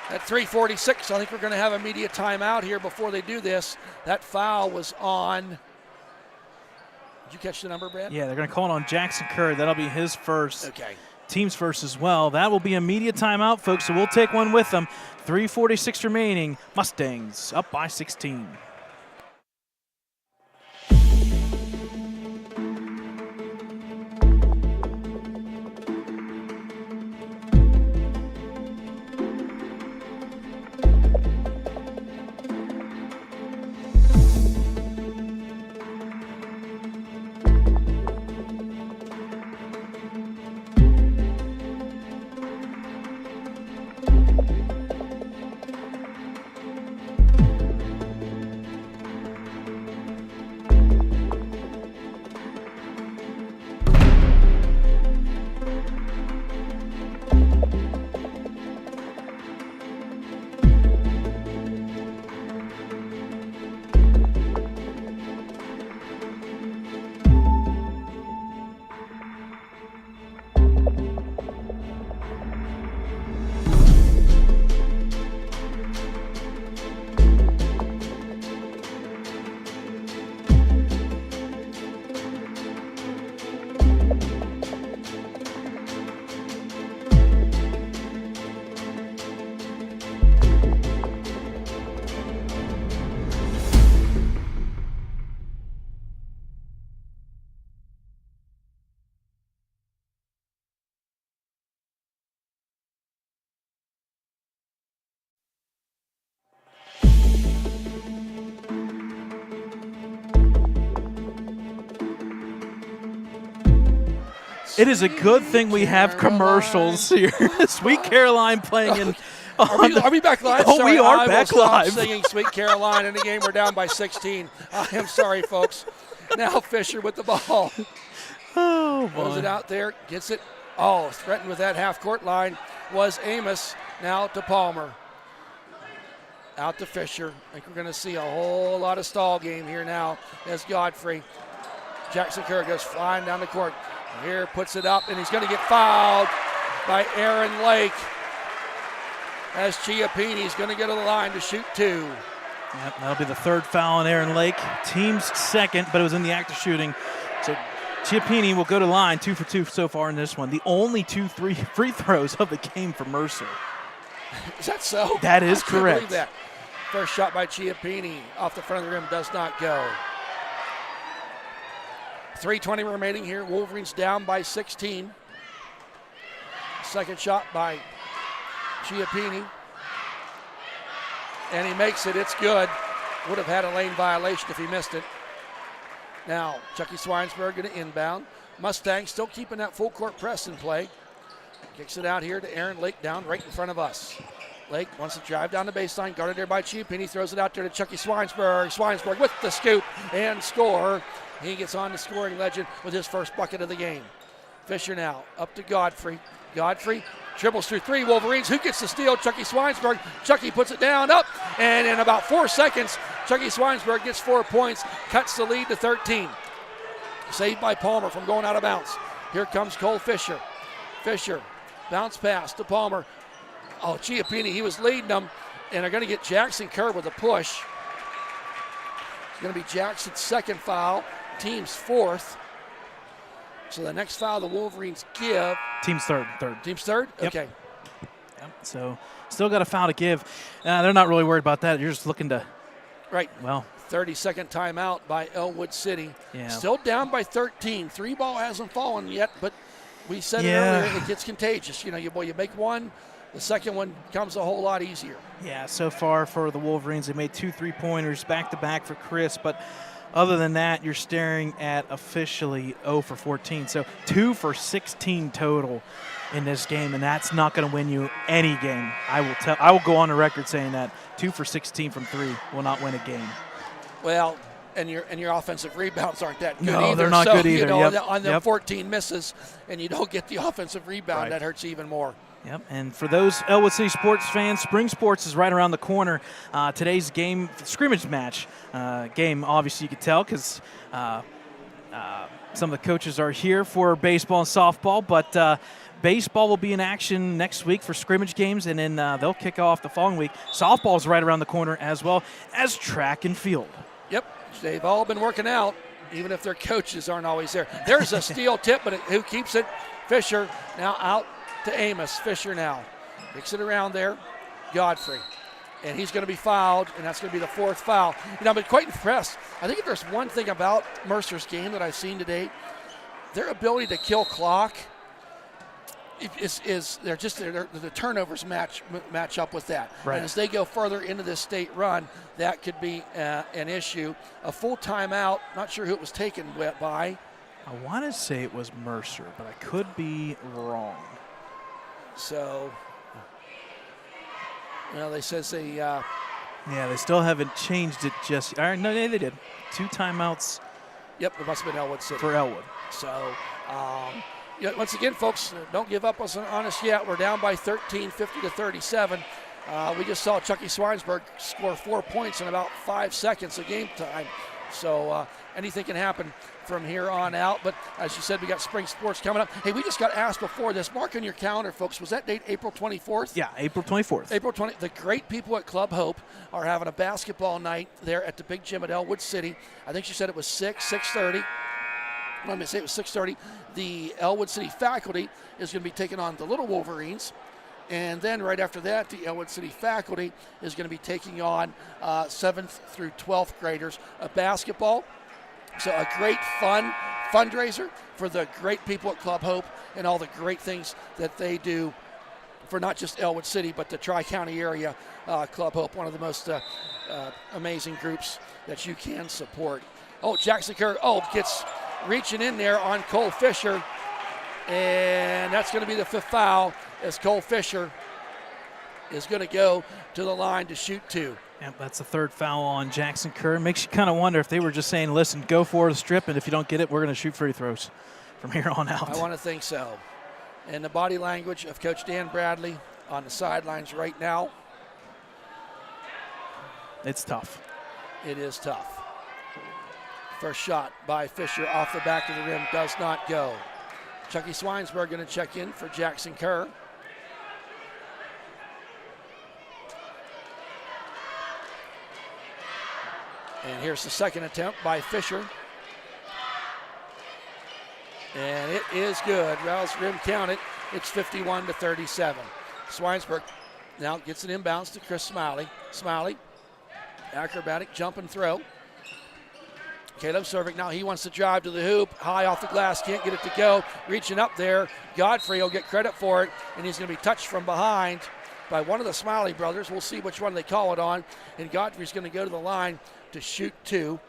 At 3:46, I think we're going to have a media timeout here before they do this. That foul was on. Did you catch the number, Brad? Yeah, they're going to call it on Jackson Curry. That'll be his first. Okay. Team's first as well. That will be a media timeout, folks, so we'll take one with them. 3:46 remaining. Mustangs up by 16. It is a good thing we have commercials here. Sweet Caroline playing in. Are we back live? Oh, sorry, we are I back will stop live. singing Sweet Caroline in the game. We're down by 16. I am sorry, folks. Now Fisher with the ball. Oh, boy. Throws it out there, gets it. Oh, threatened with that half-court line was Amos. Now to Palmer. Out to Fisher. I think we're going to see a whole lot of stall game here now as Godfrey. Jackson Kerr goes flying down the court. Here puts it up, and he's going to get fouled by Aaron Lake. As Chiappini's going to go to the line to shoot 2. Yep, that'll be the third foul on Aaron Lake. Team's second, but it was in the act of shooting. So Chiappini will go to line 2 for 2 so far in this one. The only 2 free throws of the game for Mercer. Is that so? That is I correct. can't believe that. First shot by Chiappini off the front of the rim does not go. 3:20 remaining here. Wolverines down by 16. Second shot by Chiappini. And he makes it. It's good. Would have had a lane violation if he missed it. Now, Chucky Swinesberg going to inbound. Mustang still keeping that full court press in play. Kicks it out here to Aaron Lake down right in front of us. Lake wants to drive down the baseline, guarded there by Chiappini. Throws it out there to Chucky Swinesberg. Swinesberg with the scoop and score. He gets on the scoring legend with his first bucket of the game. Fisher now up to Godfrey. Godfrey dribbles through 3 Wolverines. Who gets the steal? Chucky Swinesberg. Chucky puts it down, up, and in about 4 seconds, Chucky Swinesberg gets 4 points, cuts the lead to 13. Saved by Palmer from going out of bounds. Here comes Cole Fisher. Fisher, bounce pass to Palmer. Oh, Chiappini, he was leading them, and they're going to get Jackson Kerr with a push. It's going to be Jackson's second foul, team's 4th. So the next foul the Wolverines give. Team's third. Team's third? Yep. Okay. Yep. So still got a foul to give. They're not really worried about that. You're just looking to. Right. Well. 30-second timeout by Ellwood City. Yeah. Still down by 13. 3 ball hasn't fallen yet, but we said it earlier, it gets contagious. You make one, the second one comes a whole lot easier. Yeah, so far for the Wolverines, they made 2 3-pointers back-to-back for Chris, but other than that, you're staring at officially 0 for 14. So 2 for 16 total in this game, and that's not going to win you any game. I will go on the record saying that 2 for 16 from 3 will not win a game. Well, and your offensive rebounds aren't that good either. No, they're not good either. On the 14 misses, and you don't get the offensive rebound, that hurts even more. Yep, and for those Ellwood City sports fans, spring sports is right around the corner. Today's game, scrimmage match game, obviously you could tell because some of the coaches are here for baseball and softball, but baseball will be in action next week for scrimmage games, and then they'll kick off the following week. Softball is right around the corner as well as track and field. Yep, they've all been working out, even if their coaches aren't always there. There's a steal tip, but who keeps it? Fisher now out to Amos. Fisher now kicks it around there. Godfrey. And he's going to be fouled, and that's going to be the 4th foul. I've been quite impressed. I think if there's one thing about Mercer's game that I've seen today, their ability to kill clock is the turnovers match up with that. Right. And as they go further into this state run, that could be an issue. A full timeout, not sure who it was taken by. I want to say it was Mercer, but I could be wrong. So, they says they. They still haven't changed it just. No, they did. 2 timeouts. Yep, it must have been Ellwood City. For Ellwood. So, once again, folks, don't give up on us yet. We're down by 13, 50-37. We just saw Chucky Swinesberg score 4 points in about 5 seconds of game time. So anything can happen from here on out. But as you said, we got spring sports coming up. Hey, we just got asked before this. Mark on your calendar, folks. Was that date April 24th? Yeah, April 24th. April 20th. The great people at Club Hope are having a basketball night there at the big gym at Ellwood City. I think she said it was 6:30. Let me say it was 6:30. The Ellwood City faculty is going to be taking on the Little Wolverines. And then right after that, the Ellwood City faculty is going to be taking on 7th through 12th graders of basketball. So a great fundraiser for the great people at Club Hope and all the great things that they do for not just Ellwood City, but the Tri-County area. Club Hope, one of the most amazing groups that you can support. Oh, Jackson Kerr, gets reaching in there on Cole Fisher. And that's going to be the 5th foul as Cole Fisher is going to go to the line to shoot 2. Yep, that's the 3rd foul on Jackson Kerr. Makes you kind of wonder if they were just saying, listen, go for the strip, and if you don't get it, we're going to shoot free throws from here on out. I want to think so. And the body language of Coach Dan Bradley on the sidelines right now. It's tough. It is tough. First shot by Fisher off the back of the rim does not go. Chucky Swinesburg going to check in for Jackson Kerr. And here's the second attempt by Fisher. And it is good. Rouse rim counted. It's 51-37. Swinesburg now gets an inbounds to Chris Smiley. Smiley, acrobatic jump and throw. Caleb Cervic now he wants to drive to the hoop. High off the glass, can't get it to go. Reaching up there. Godfrey will get credit for it, and he's going to be touched from behind by one of the Smiley brothers. We'll see which one they call it on. And Godfrey's going to go to the line to shoot 2.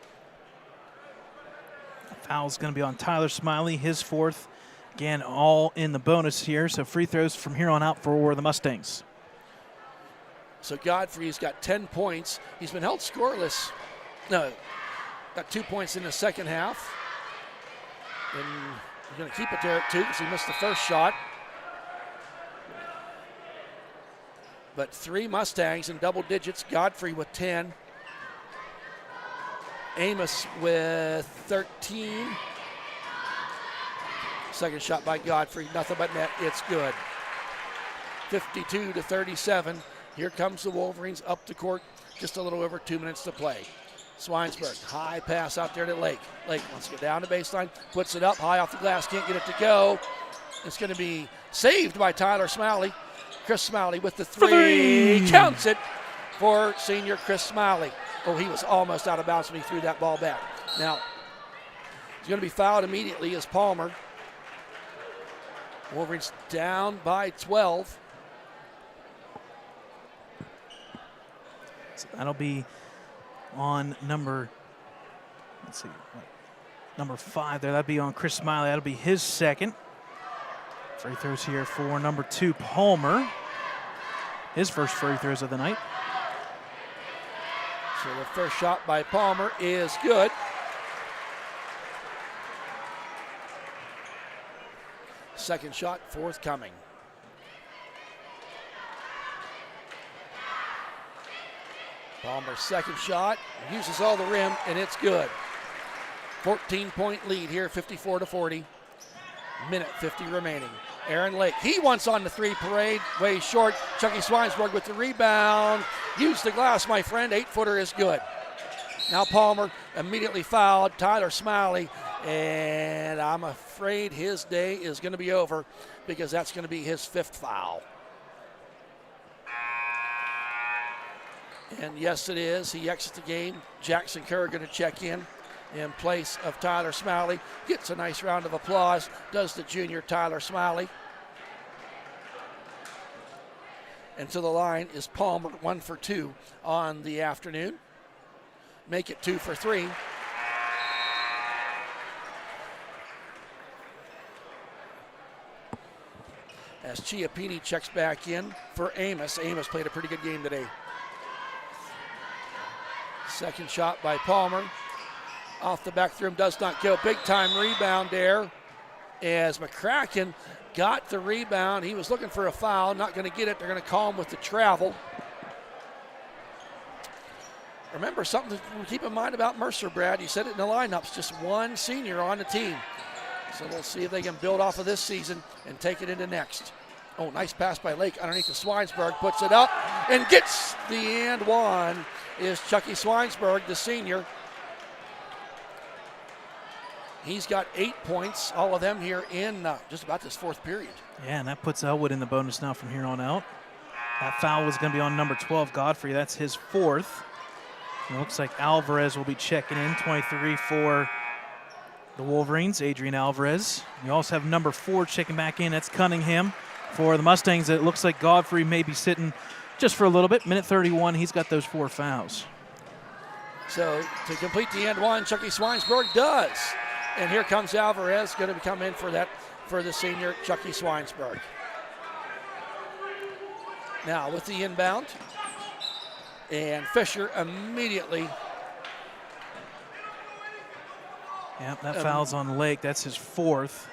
Foul's going to be on Tyler Smiley, his 4th. Again, all in the bonus here, so free throws from here on out for the Mustangs. So Godfrey's got 10 points. He's been held scoreless. No, got 2 points in the second half. And he's going to keep it there at 2 because he missed the first shot. But 3 Mustangs in double digits. Godfrey with 10. Amos with 13. Second shot by Godfrey, nothing but net. It's good. 52-37. Here comes the Wolverines up the court. Just a little over 2 minutes to play. Swinesburg, high pass out there to Lake. Lake wants to go down the baseline, puts it up, high off the glass, can't get it to go. It's going to be saved by Tyler Smiley. Chris Smiley with the 3. Counts it for senior Chris Smiley. Oh, he was almost out of bounds when he threw that ball back. Now, he's going to be fouled immediately as Palmer. Wolverines down by 12. So that'll be on number, number 5 there. That'll be on Chris Smiley. That'll be his 2nd. Free throws here for number 2, Palmer. His first free throws of the night. So the first shot by Palmer is good. Second shot forthcoming. Palmer's second shot uses all the rim, and it's good. 14-point lead here, 54-40. Minute 50 remaining. Aaron Lake, he wants on the 3 parade, way short. Chucky Swinesburg with the rebound. Use the glass, my friend. 8-footer is good. Now Palmer immediately fouled Tyler Smiley, and I'm afraid his day is going to be over because that's going to be his 5th foul. And yes, it is. He exits the game. Jackson Kerr going to check in place of Tyler Smiley. Gets a nice round of applause, does the junior Tyler Smiley. And to the line is Palmer, 1 for 2 on the afternoon. Make it 2 for 3. As Chiappini checks back in for Amos. Amos played a pretty good game today. Second shot by Palmer. Off the back of the rim, does not go. Big time rebound there as McCracken got the rebound. He was looking for a foul, not going to get it. They're going to call him with the travel. Remember something to keep in mind about Mercer, Brad. You said it in the lineups, just 1 senior on the team. So we'll see if they can build off of this season and take it into next. Oh, nice pass by Lake underneath the Swinesburg, puts it up and gets the and 1 is Chucky Swinesburg, the senior. He's got 8 points, all of them here in just about this 4th period. Yeah, and that puts Ellwood in the bonus now from here on out. That foul was going to be on number 12, Godfrey. That's his 4th. It looks like Alvarez will be checking in, 23 for the Wolverines, Adrian Alvarez. We also have number 4 checking back in. That's Cunningham. For the Mustangs, it looks like Godfrey may be sitting just for a little bit. Minute 31, he's got those 4 fouls. So to complete the end 1, Chucky Swinesburg does. And here comes Alvarez, going to come in for that for the senior Chucky Swinesburg. Now with the inbound, and Fisher immediately. Yep, that foul's on Lake. That's his 4th.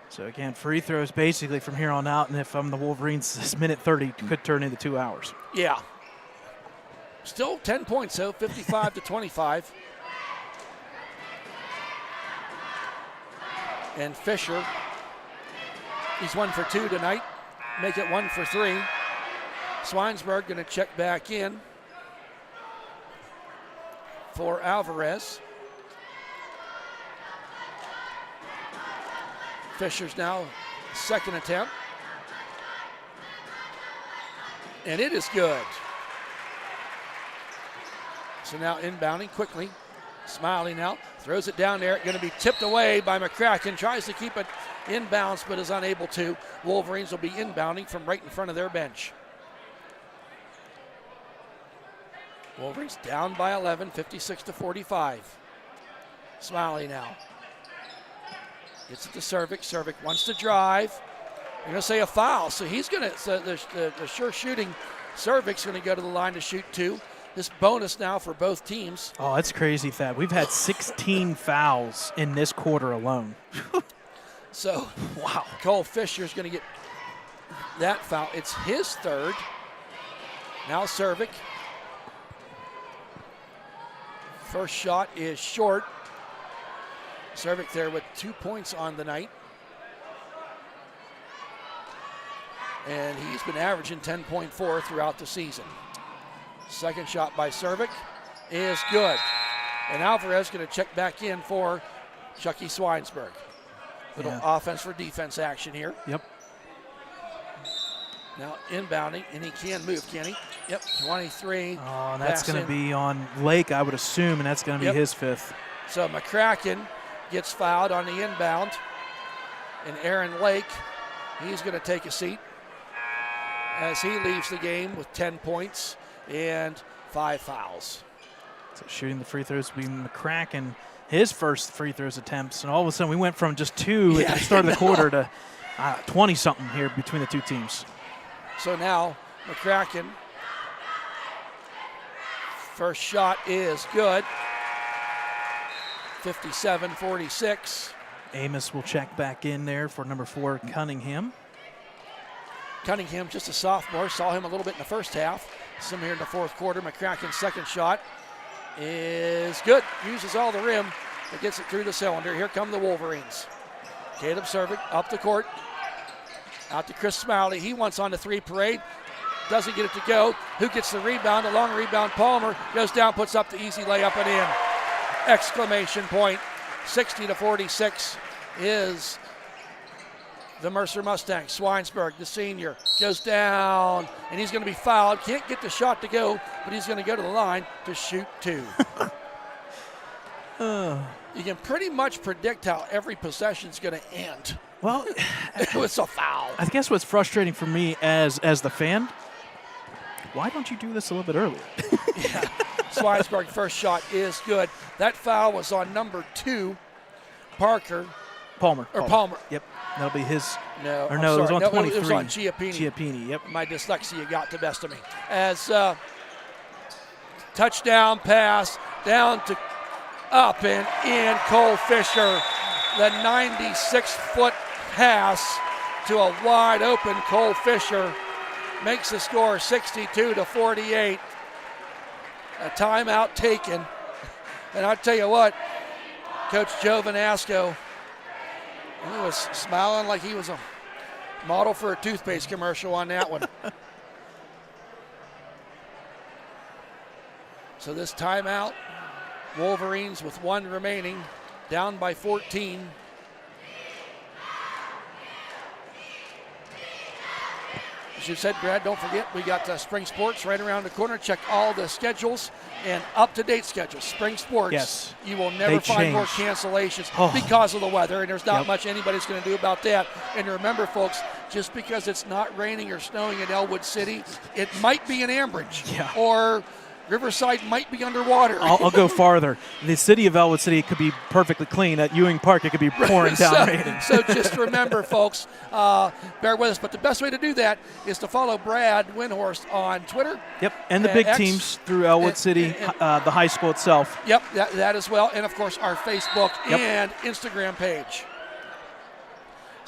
So again, free throws basically from here on out, and if I'm the Wolverines, this minute 30 could turn into 2 hours. Yeah. Still 10 points though, 55 to 25. And Fisher, he's 1 for 2 tonight. Make it 1 for 3. Swinesburg going to check back in for Alvarez. Fisher's now second attempt. And it is good. So now inbounding quickly. Smiley now throws it down there. Going to be tipped away by McCracken. Tries to keep it inbounds but is unable to. Wolverines will be inbounding from right in front of their bench. Wolverines down by 11, 56 to 45. Smiley now. Gets it to Cervic. Cervic wants to drive. They're going to say a foul. So he's going to, so the sure shooting Cervic's going to go to the line to shoot 2. This bonus now for both teams. Oh, that's crazy, Thad. We've had 16 fouls in this quarter alone. So, wow. Cole Fisher's going to get that foul. It's his 3rd. Now Cervic. First shot is short. Cervic there with 2 points on the night. And he's been averaging 10.4 throughout the season. Second shot by Cervic is good. And Alvarez going to check back in for Chucky Swinesburg. Little offense for defense action here. Yep. Now inbounding, and he can move, can he? Yep, 23. Oh, and that's going to be on Lake, I would assume, and that's going to be his 5th. So McCracken gets fouled on the inbound. And Aaron Lake, he's going to take a seat as he leaves the game with 10 points and 5 fouls. So shooting the free throws will be McCracken, his first free throws attempts, and all of a sudden we went from just 2 at the start of the quarter to 20-something here between the two teams. So now McCracken, first shot is good. 57-46. Amos will check back in there for number 4, Cunningham. Cunningham, just a sophomore, saw him a little bit in the first half. Some here in the 4th quarter. McCracken's second shot is good. Uses all the rim, but gets it through the cylinder. Here come the Wolverines. Caleb Cervic up the court. Out to Chris Smiley. He wants on the 3 parade. Doesn't get it to go. Who gets the rebound? A long rebound. Palmer goes down, puts up the easy layup and in. Exclamation point. 60-46 is the Mercer Mustangs. Swinesburg, the senior, goes down, and he's going to be fouled. Can't get the shot to go, but he's going to go to the line to shoot 2. You can pretty much predict how every possession is going to end. Well, it was a foul. I guess what's frustrating for me as the fan, why don't you do this a little bit earlier? Yeah. Swinesburg first shot is good. That foul was on number 2, Palmer. Yep, that'll be his. No, or no, it was on 23. It was on Chiappini. Chiappini, yep. My dyslexia got the best of me. As touchdown pass down to up and in. Cole Fisher, the 96-foot pass to a wide open Cole Fisher makes the score 62-48. A timeout taken. And I'll tell you what, Coach Joe Vanasco, he was smiling like he was a model for a toothpaste commercial on that one. So this timeout, Wolverines with 1 remaining, down by 14. As you said, Brad, don't forget, we got spring sports right around the corner. Check all the schedules and up-to-date schedules. Spring sports, yes, you will never find more cancellations because of the weather, and there's not much anybody's going to do about that. And remember, folks, just because it's not raining or snowing in Ellwood City, it might be in Ambridge or Riverside might be underwater. I'll go farther. The city of Ellwood City could be perfectly clean. At Ewing Park, it could be pouring down raining. So just remember, folks, bear with us. But the best way to do that is to follow Brad Windhorst on Twitter. Yep, and the big X, teams through Ellwood City, the high school itself. Yep, that as well. And, of course, our Facebook Yep. and Instagram page.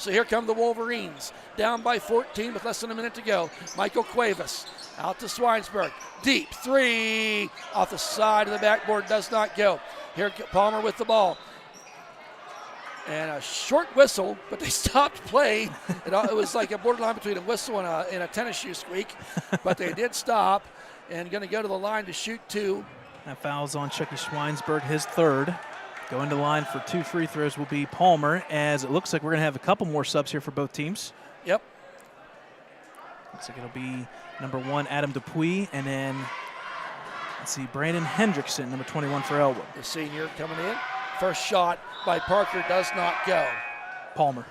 So here come the Wolverines, down by 14 with less than a minute to go. Michael Cuevas out to Swinesburg. Deep three off the side of the backboard, does not go. Here Palmer with the ball. And a short whistle, but they stopped play. It was like a borderline between a whistle and a tennis shoe squeak. But they did stop and going to go to the line to shoot two. That foul's on Chucky Schweinsberg, his third. Going to the line for 2 free throws will be Palmer, as it looks like we're going to have a couple more subs here for both teams. Yep. Looks like it'll be number 1, Adam Dupuis, and then, let's see, Brandon Hendrickson, number 21 for Ellwood. The senior coming in. First shot by Parker does not go. Palmer.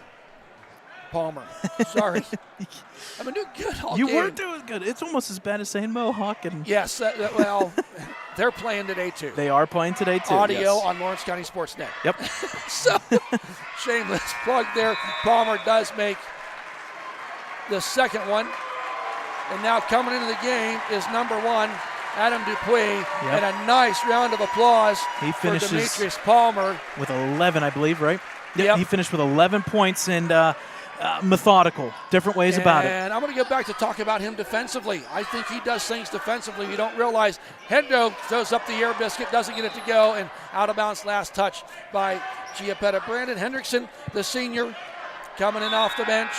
Sorry. I've been doing good all You game. were doing good. It's almost as bad as saying Mohawk. And Yes, well, they're playing today too. they are playing today too. Audio yes. on Lawrence County Sportsnet. Yep. So, shameless plug there. Palmer does make the second one. And now coming into the game is number 1, Adam Dupuis. Yep. And a nice round of applause He for finishes Demetrius Palmer. with 11, I believe, right? Yep. He finished with 11 points and methodical. Different ways about it. And I'm going to go back to talk about him defensively. I think he does things defensively. You don't realize Hendo throws up the air biscuit, doesn't get it to go, and out of bounds last touch by Giappetta. Brandon Hendrickson, the senior, coming in off the bench.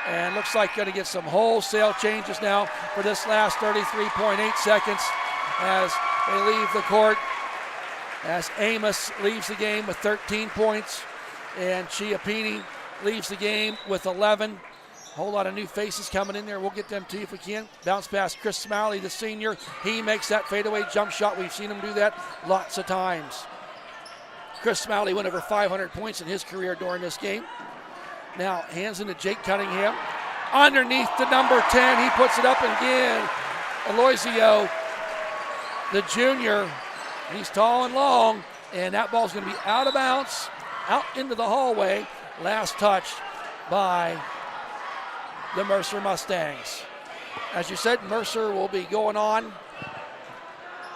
And looks like going to get some wholesale changes now for this last 33.8 seconds as they leave the court. As Amos leaves the game with 13 points. And Chiappini leaves the game with 11. A whole lot of new faces coming in there. We'll get them to you if we can. Bounce pass, Chris Smalley, the senior. He makes that fadeaway jump shot. We've seen him do that lots of times. Chris Smalley went over 500 points in his career during this game. Now, hands into Jake Cunningham. Underneath the number 10, he puts it up again. Aloisio, the junior, he's tall and long, and that ball's going to be out of bounds, out into the hallway. Last touch by the Mercer Mustangs. As you said, Mercer will be going on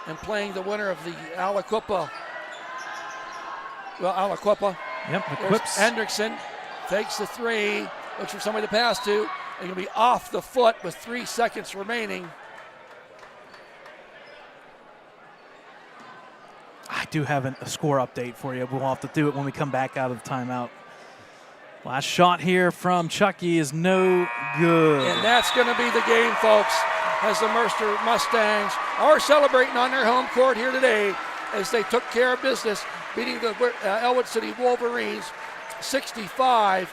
and playing the winner of the Aliquippa. Yep, the There's Quips. Hendrickson fakes the three, looks for somebody to pass to. They're going to be off the foot with 3 seconds remaining. I do have a score update for you. We'll have to do it when we come back out of the timeout. Last shot here from Chucky is no good. And that's going to be the game, folks, as the Mercer Mustangs are celebrating on their home court here today as they took care of business, beating the Ellwood City Wolverines 65-50.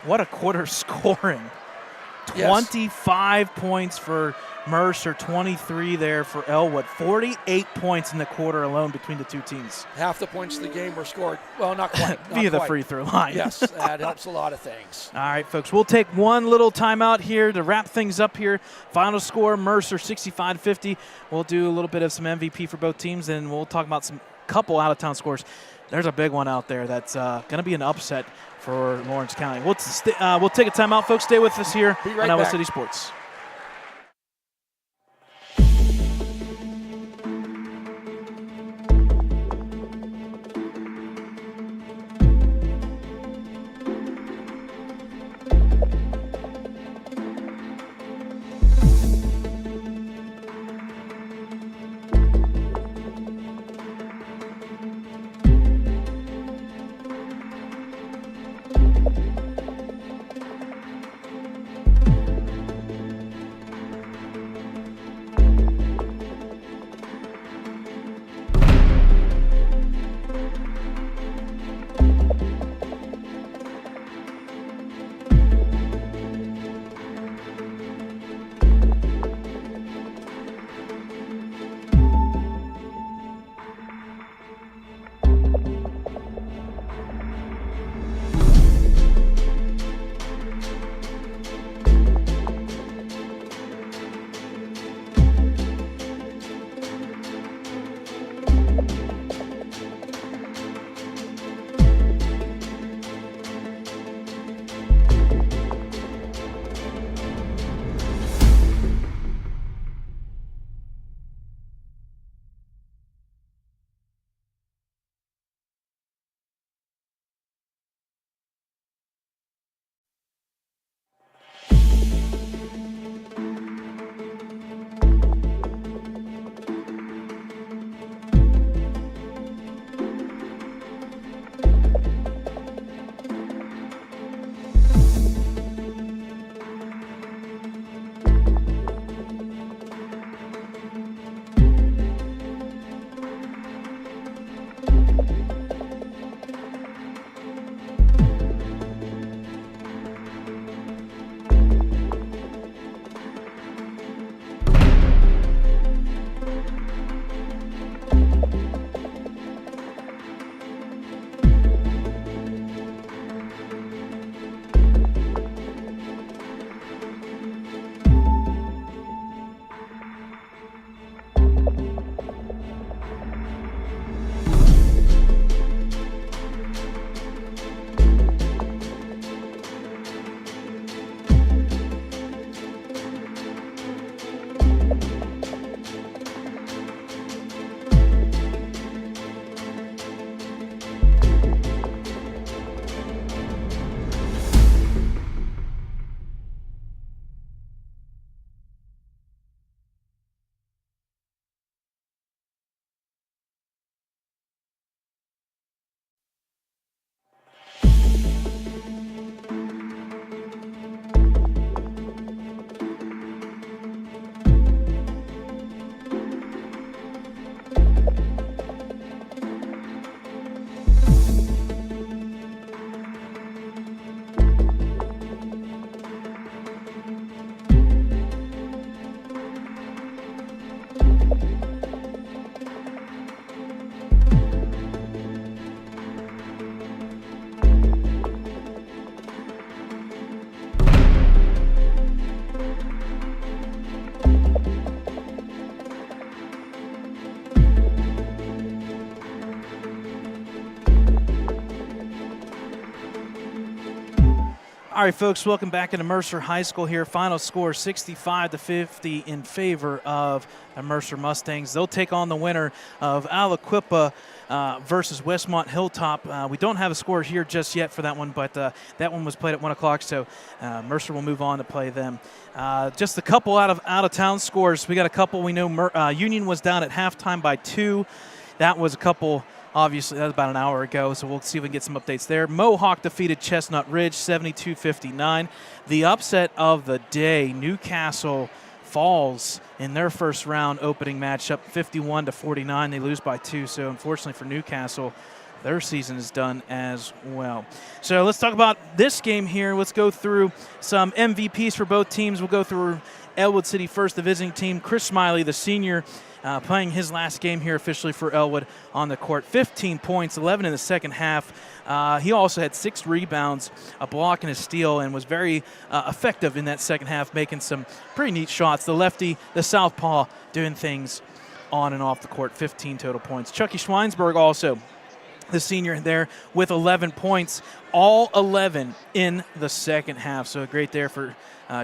What a quarter scoring. Yes. 25 points for Mercer, 23 there for Ellwood. 48 points in the quarter alone between the two teams. Half the points of the game were scored. Well, not quite. Not Via the quite. free throw line. Yes, that helps a lot of things. All right, folks, we'll take one little timeout here to wrap things up here. Final score, Mercer 65-50. We'll do a little bit of some MVP for both teams, and we'll talk about some couple out-of-town scores. There's a big one out there that's going to be an upset for Lawrence County. We'll take a timeout, folks. Stay with us here Be right on Iowa back. City Sports. All right, folks, welcome back into Mercer High School here. Final score 65-50 in favor of the Mercer Mustangs. They'll take on the winner of Aliquippa versus Westmont Hilltop. We don't have a score here just yet for that one, but that one was played at 1 o'clock, so Mercer will move on to play them. Just a couple out of town scores. We got a couple. We know Union was down at halftime by 2. That was a couple. Obviously, that was about an hour ago, so we'll see if we can get some updates there. Mohawk defeated Chestnut Ridge 72-59. The upset of the day, Newcastle falls in their first round opening matchup 51-49. They lose by 2, so unfortunately for Newcastle, their season is done as well. So let's talk about this game here. Let's go through some MVPs for both teams. We'll go through Ellwood City first, the visiting team. Chris Smiley, the senior, playing his last game here officially for Ellwood on the court. 15 points, 11 in the second half. He also had 6 rebounds, a block, and a steal, and was very effective in that second half, making some pretty neat shots. The lefty, the southpaw, doing things on and off the court. 15 total points. Chucky Schweinsberg also, the senior there, with 11 points, all 11 in the second half. So great there for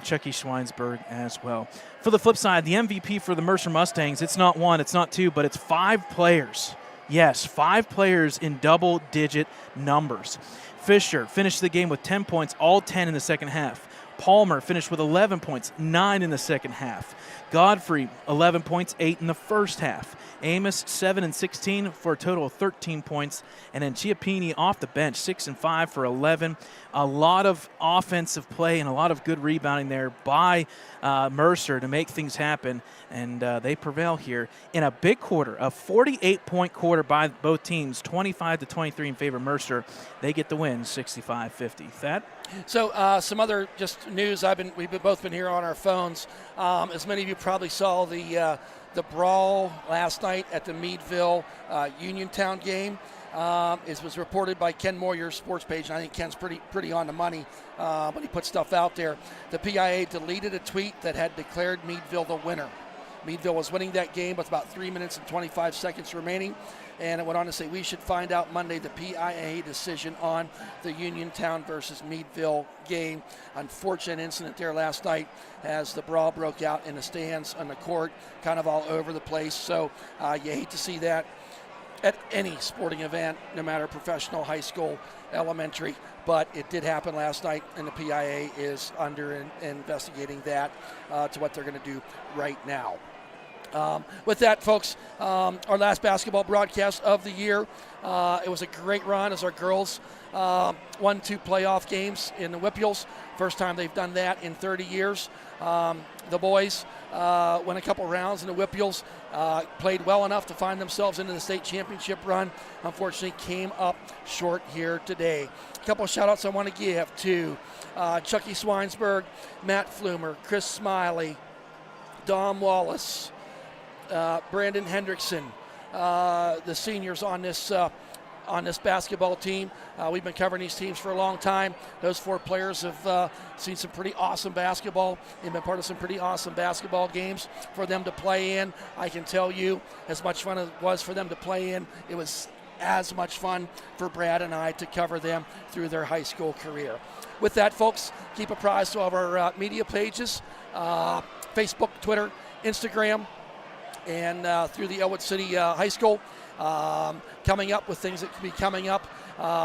Chucky Schweinsberg as well. For the flip side, the MVP for the Mercer Mustangs, it's not 1, it's not 2, but it's 5 players. Yes, 5 players in double-digit numbers. Fisher finished the game with 10 points, all 10 in the second half. Palmer finished with 11 points, 9 in the second half. Godfrey, 11 points, 8 in the first half. Amos, 7 and 16 for a total of 13 points. And then Chiappini off the bench, 6 and 5 for 11. A lot of offensive play and a lot of good rebounding there by Mercer to make things happen. And they prevail here in a big quarter, a 48-point quarter by both teams, 25-23 in favor of Mercer. They get the win, 65-50. Thad? So some other just news. We've both been here on our phones. As many of you probably saw the brawl last night at the Meadville Uniontown game. It was reported by Ken Moyer's sports page, and I think Ken's pretty on the money when he put stuff out there. The PIAA deleted a tweet that had declared Meadville the winner. Meadville was winning that game with about 3 minutes and 25 seconds remaining, and it went on to say, we should find out Monday the PIAA decision on the Uniontown versus Meadville game. Unfortunate incident there last night as the brawl broke out in the stands on the court, kind of all over the place. So you hate to see that at any sporting event, no matter professional, high school, elementary, but it did happen last night, and the PIAA is investigating that to what they're going to do right now. With that, folks, our last basketball broadcast of the year. It was a great run as our girls won 2 playoff games in the Whippules. First time they've done that in 30 years. The boys went a couple rounds in the Whippules, played well enough to find themselves into the state championship run. Unfortunately, came up short here today. A couple of shout-outs I want to give to Chucky Schweinsberg, Matt Flumer, Chris Smiley, Dom Wallace, Brandon Hendrickson, the seniors on this basketball team. We've been covering these teams for a long time. Those 4 players have seen some pretty awesome basketball. They've been part of some pretty awesome basketball games for them to play in. I can tell you, as much fun as it was for them to play in, it was as much fun for Brad and I to cover them through their high school career. With that, folks, keep apprised of our media pages, Facebook, Twitter, Instagram, and through the Ellwood City High School. Coming up with things that could be coming up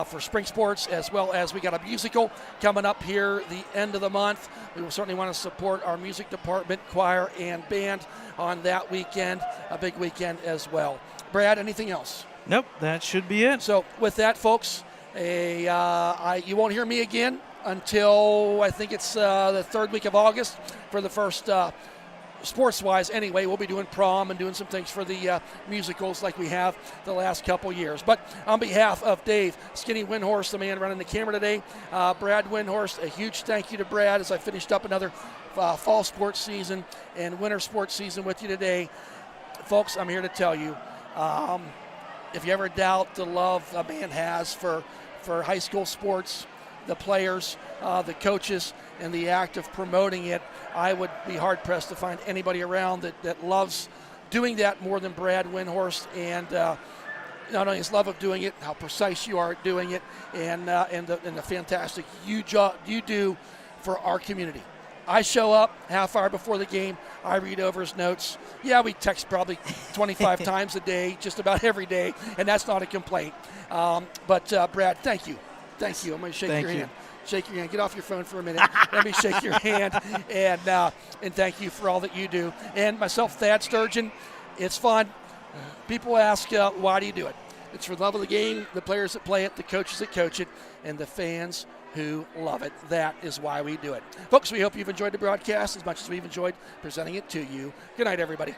for spring sports, as well as we got a musical coming up here the end of the month. We will certainly want to support our music department, choir, and band on that weekend, a big weekend as well. Brad, anything else? Nope, that should be it. So with that, folks, you won't hear me again until I think it's the 3rd week of August for the first sports-wise anyway. We'll be doing prom and doing some things for the musicals like we have the last couple years. But on behalf of Dave Skinny Windhorst, the man running the camera today, Brad Windhorst, a huge thank you to Brad as I finished up another fall sports season and winter sports season with you today. Folks, I'm here to tell you, if you ever doubt the love a man has for high school sports, the players, the coaches, and the act of promoting it, I would be hard-pressed to find anybody around that loves doing that more than Brad Windhorst. And not only his love of doing it, how precise you are at doing it, and the fantastic you do for our community. I show up half hour before the game. I read over his notes. Yeah, we text probably 25 times a day, just about every day, and that's not a complaint. But Brad, thank you. Thank you. I'm going to shake your hand. Shake your hand. Get off your phone for a minute. Let me shake your hand. And thank you for all that you do. And myself, Thad Sturgeon, it's fun. People ask, why do you do it? It's for the love of the game, the players that play it, the coaches that coach it, and the fans who love it. That is why we do it. Folks, we hope you've enjoyed the broadcast as much as we've enjoyed presenting it to you. Good night, everybody.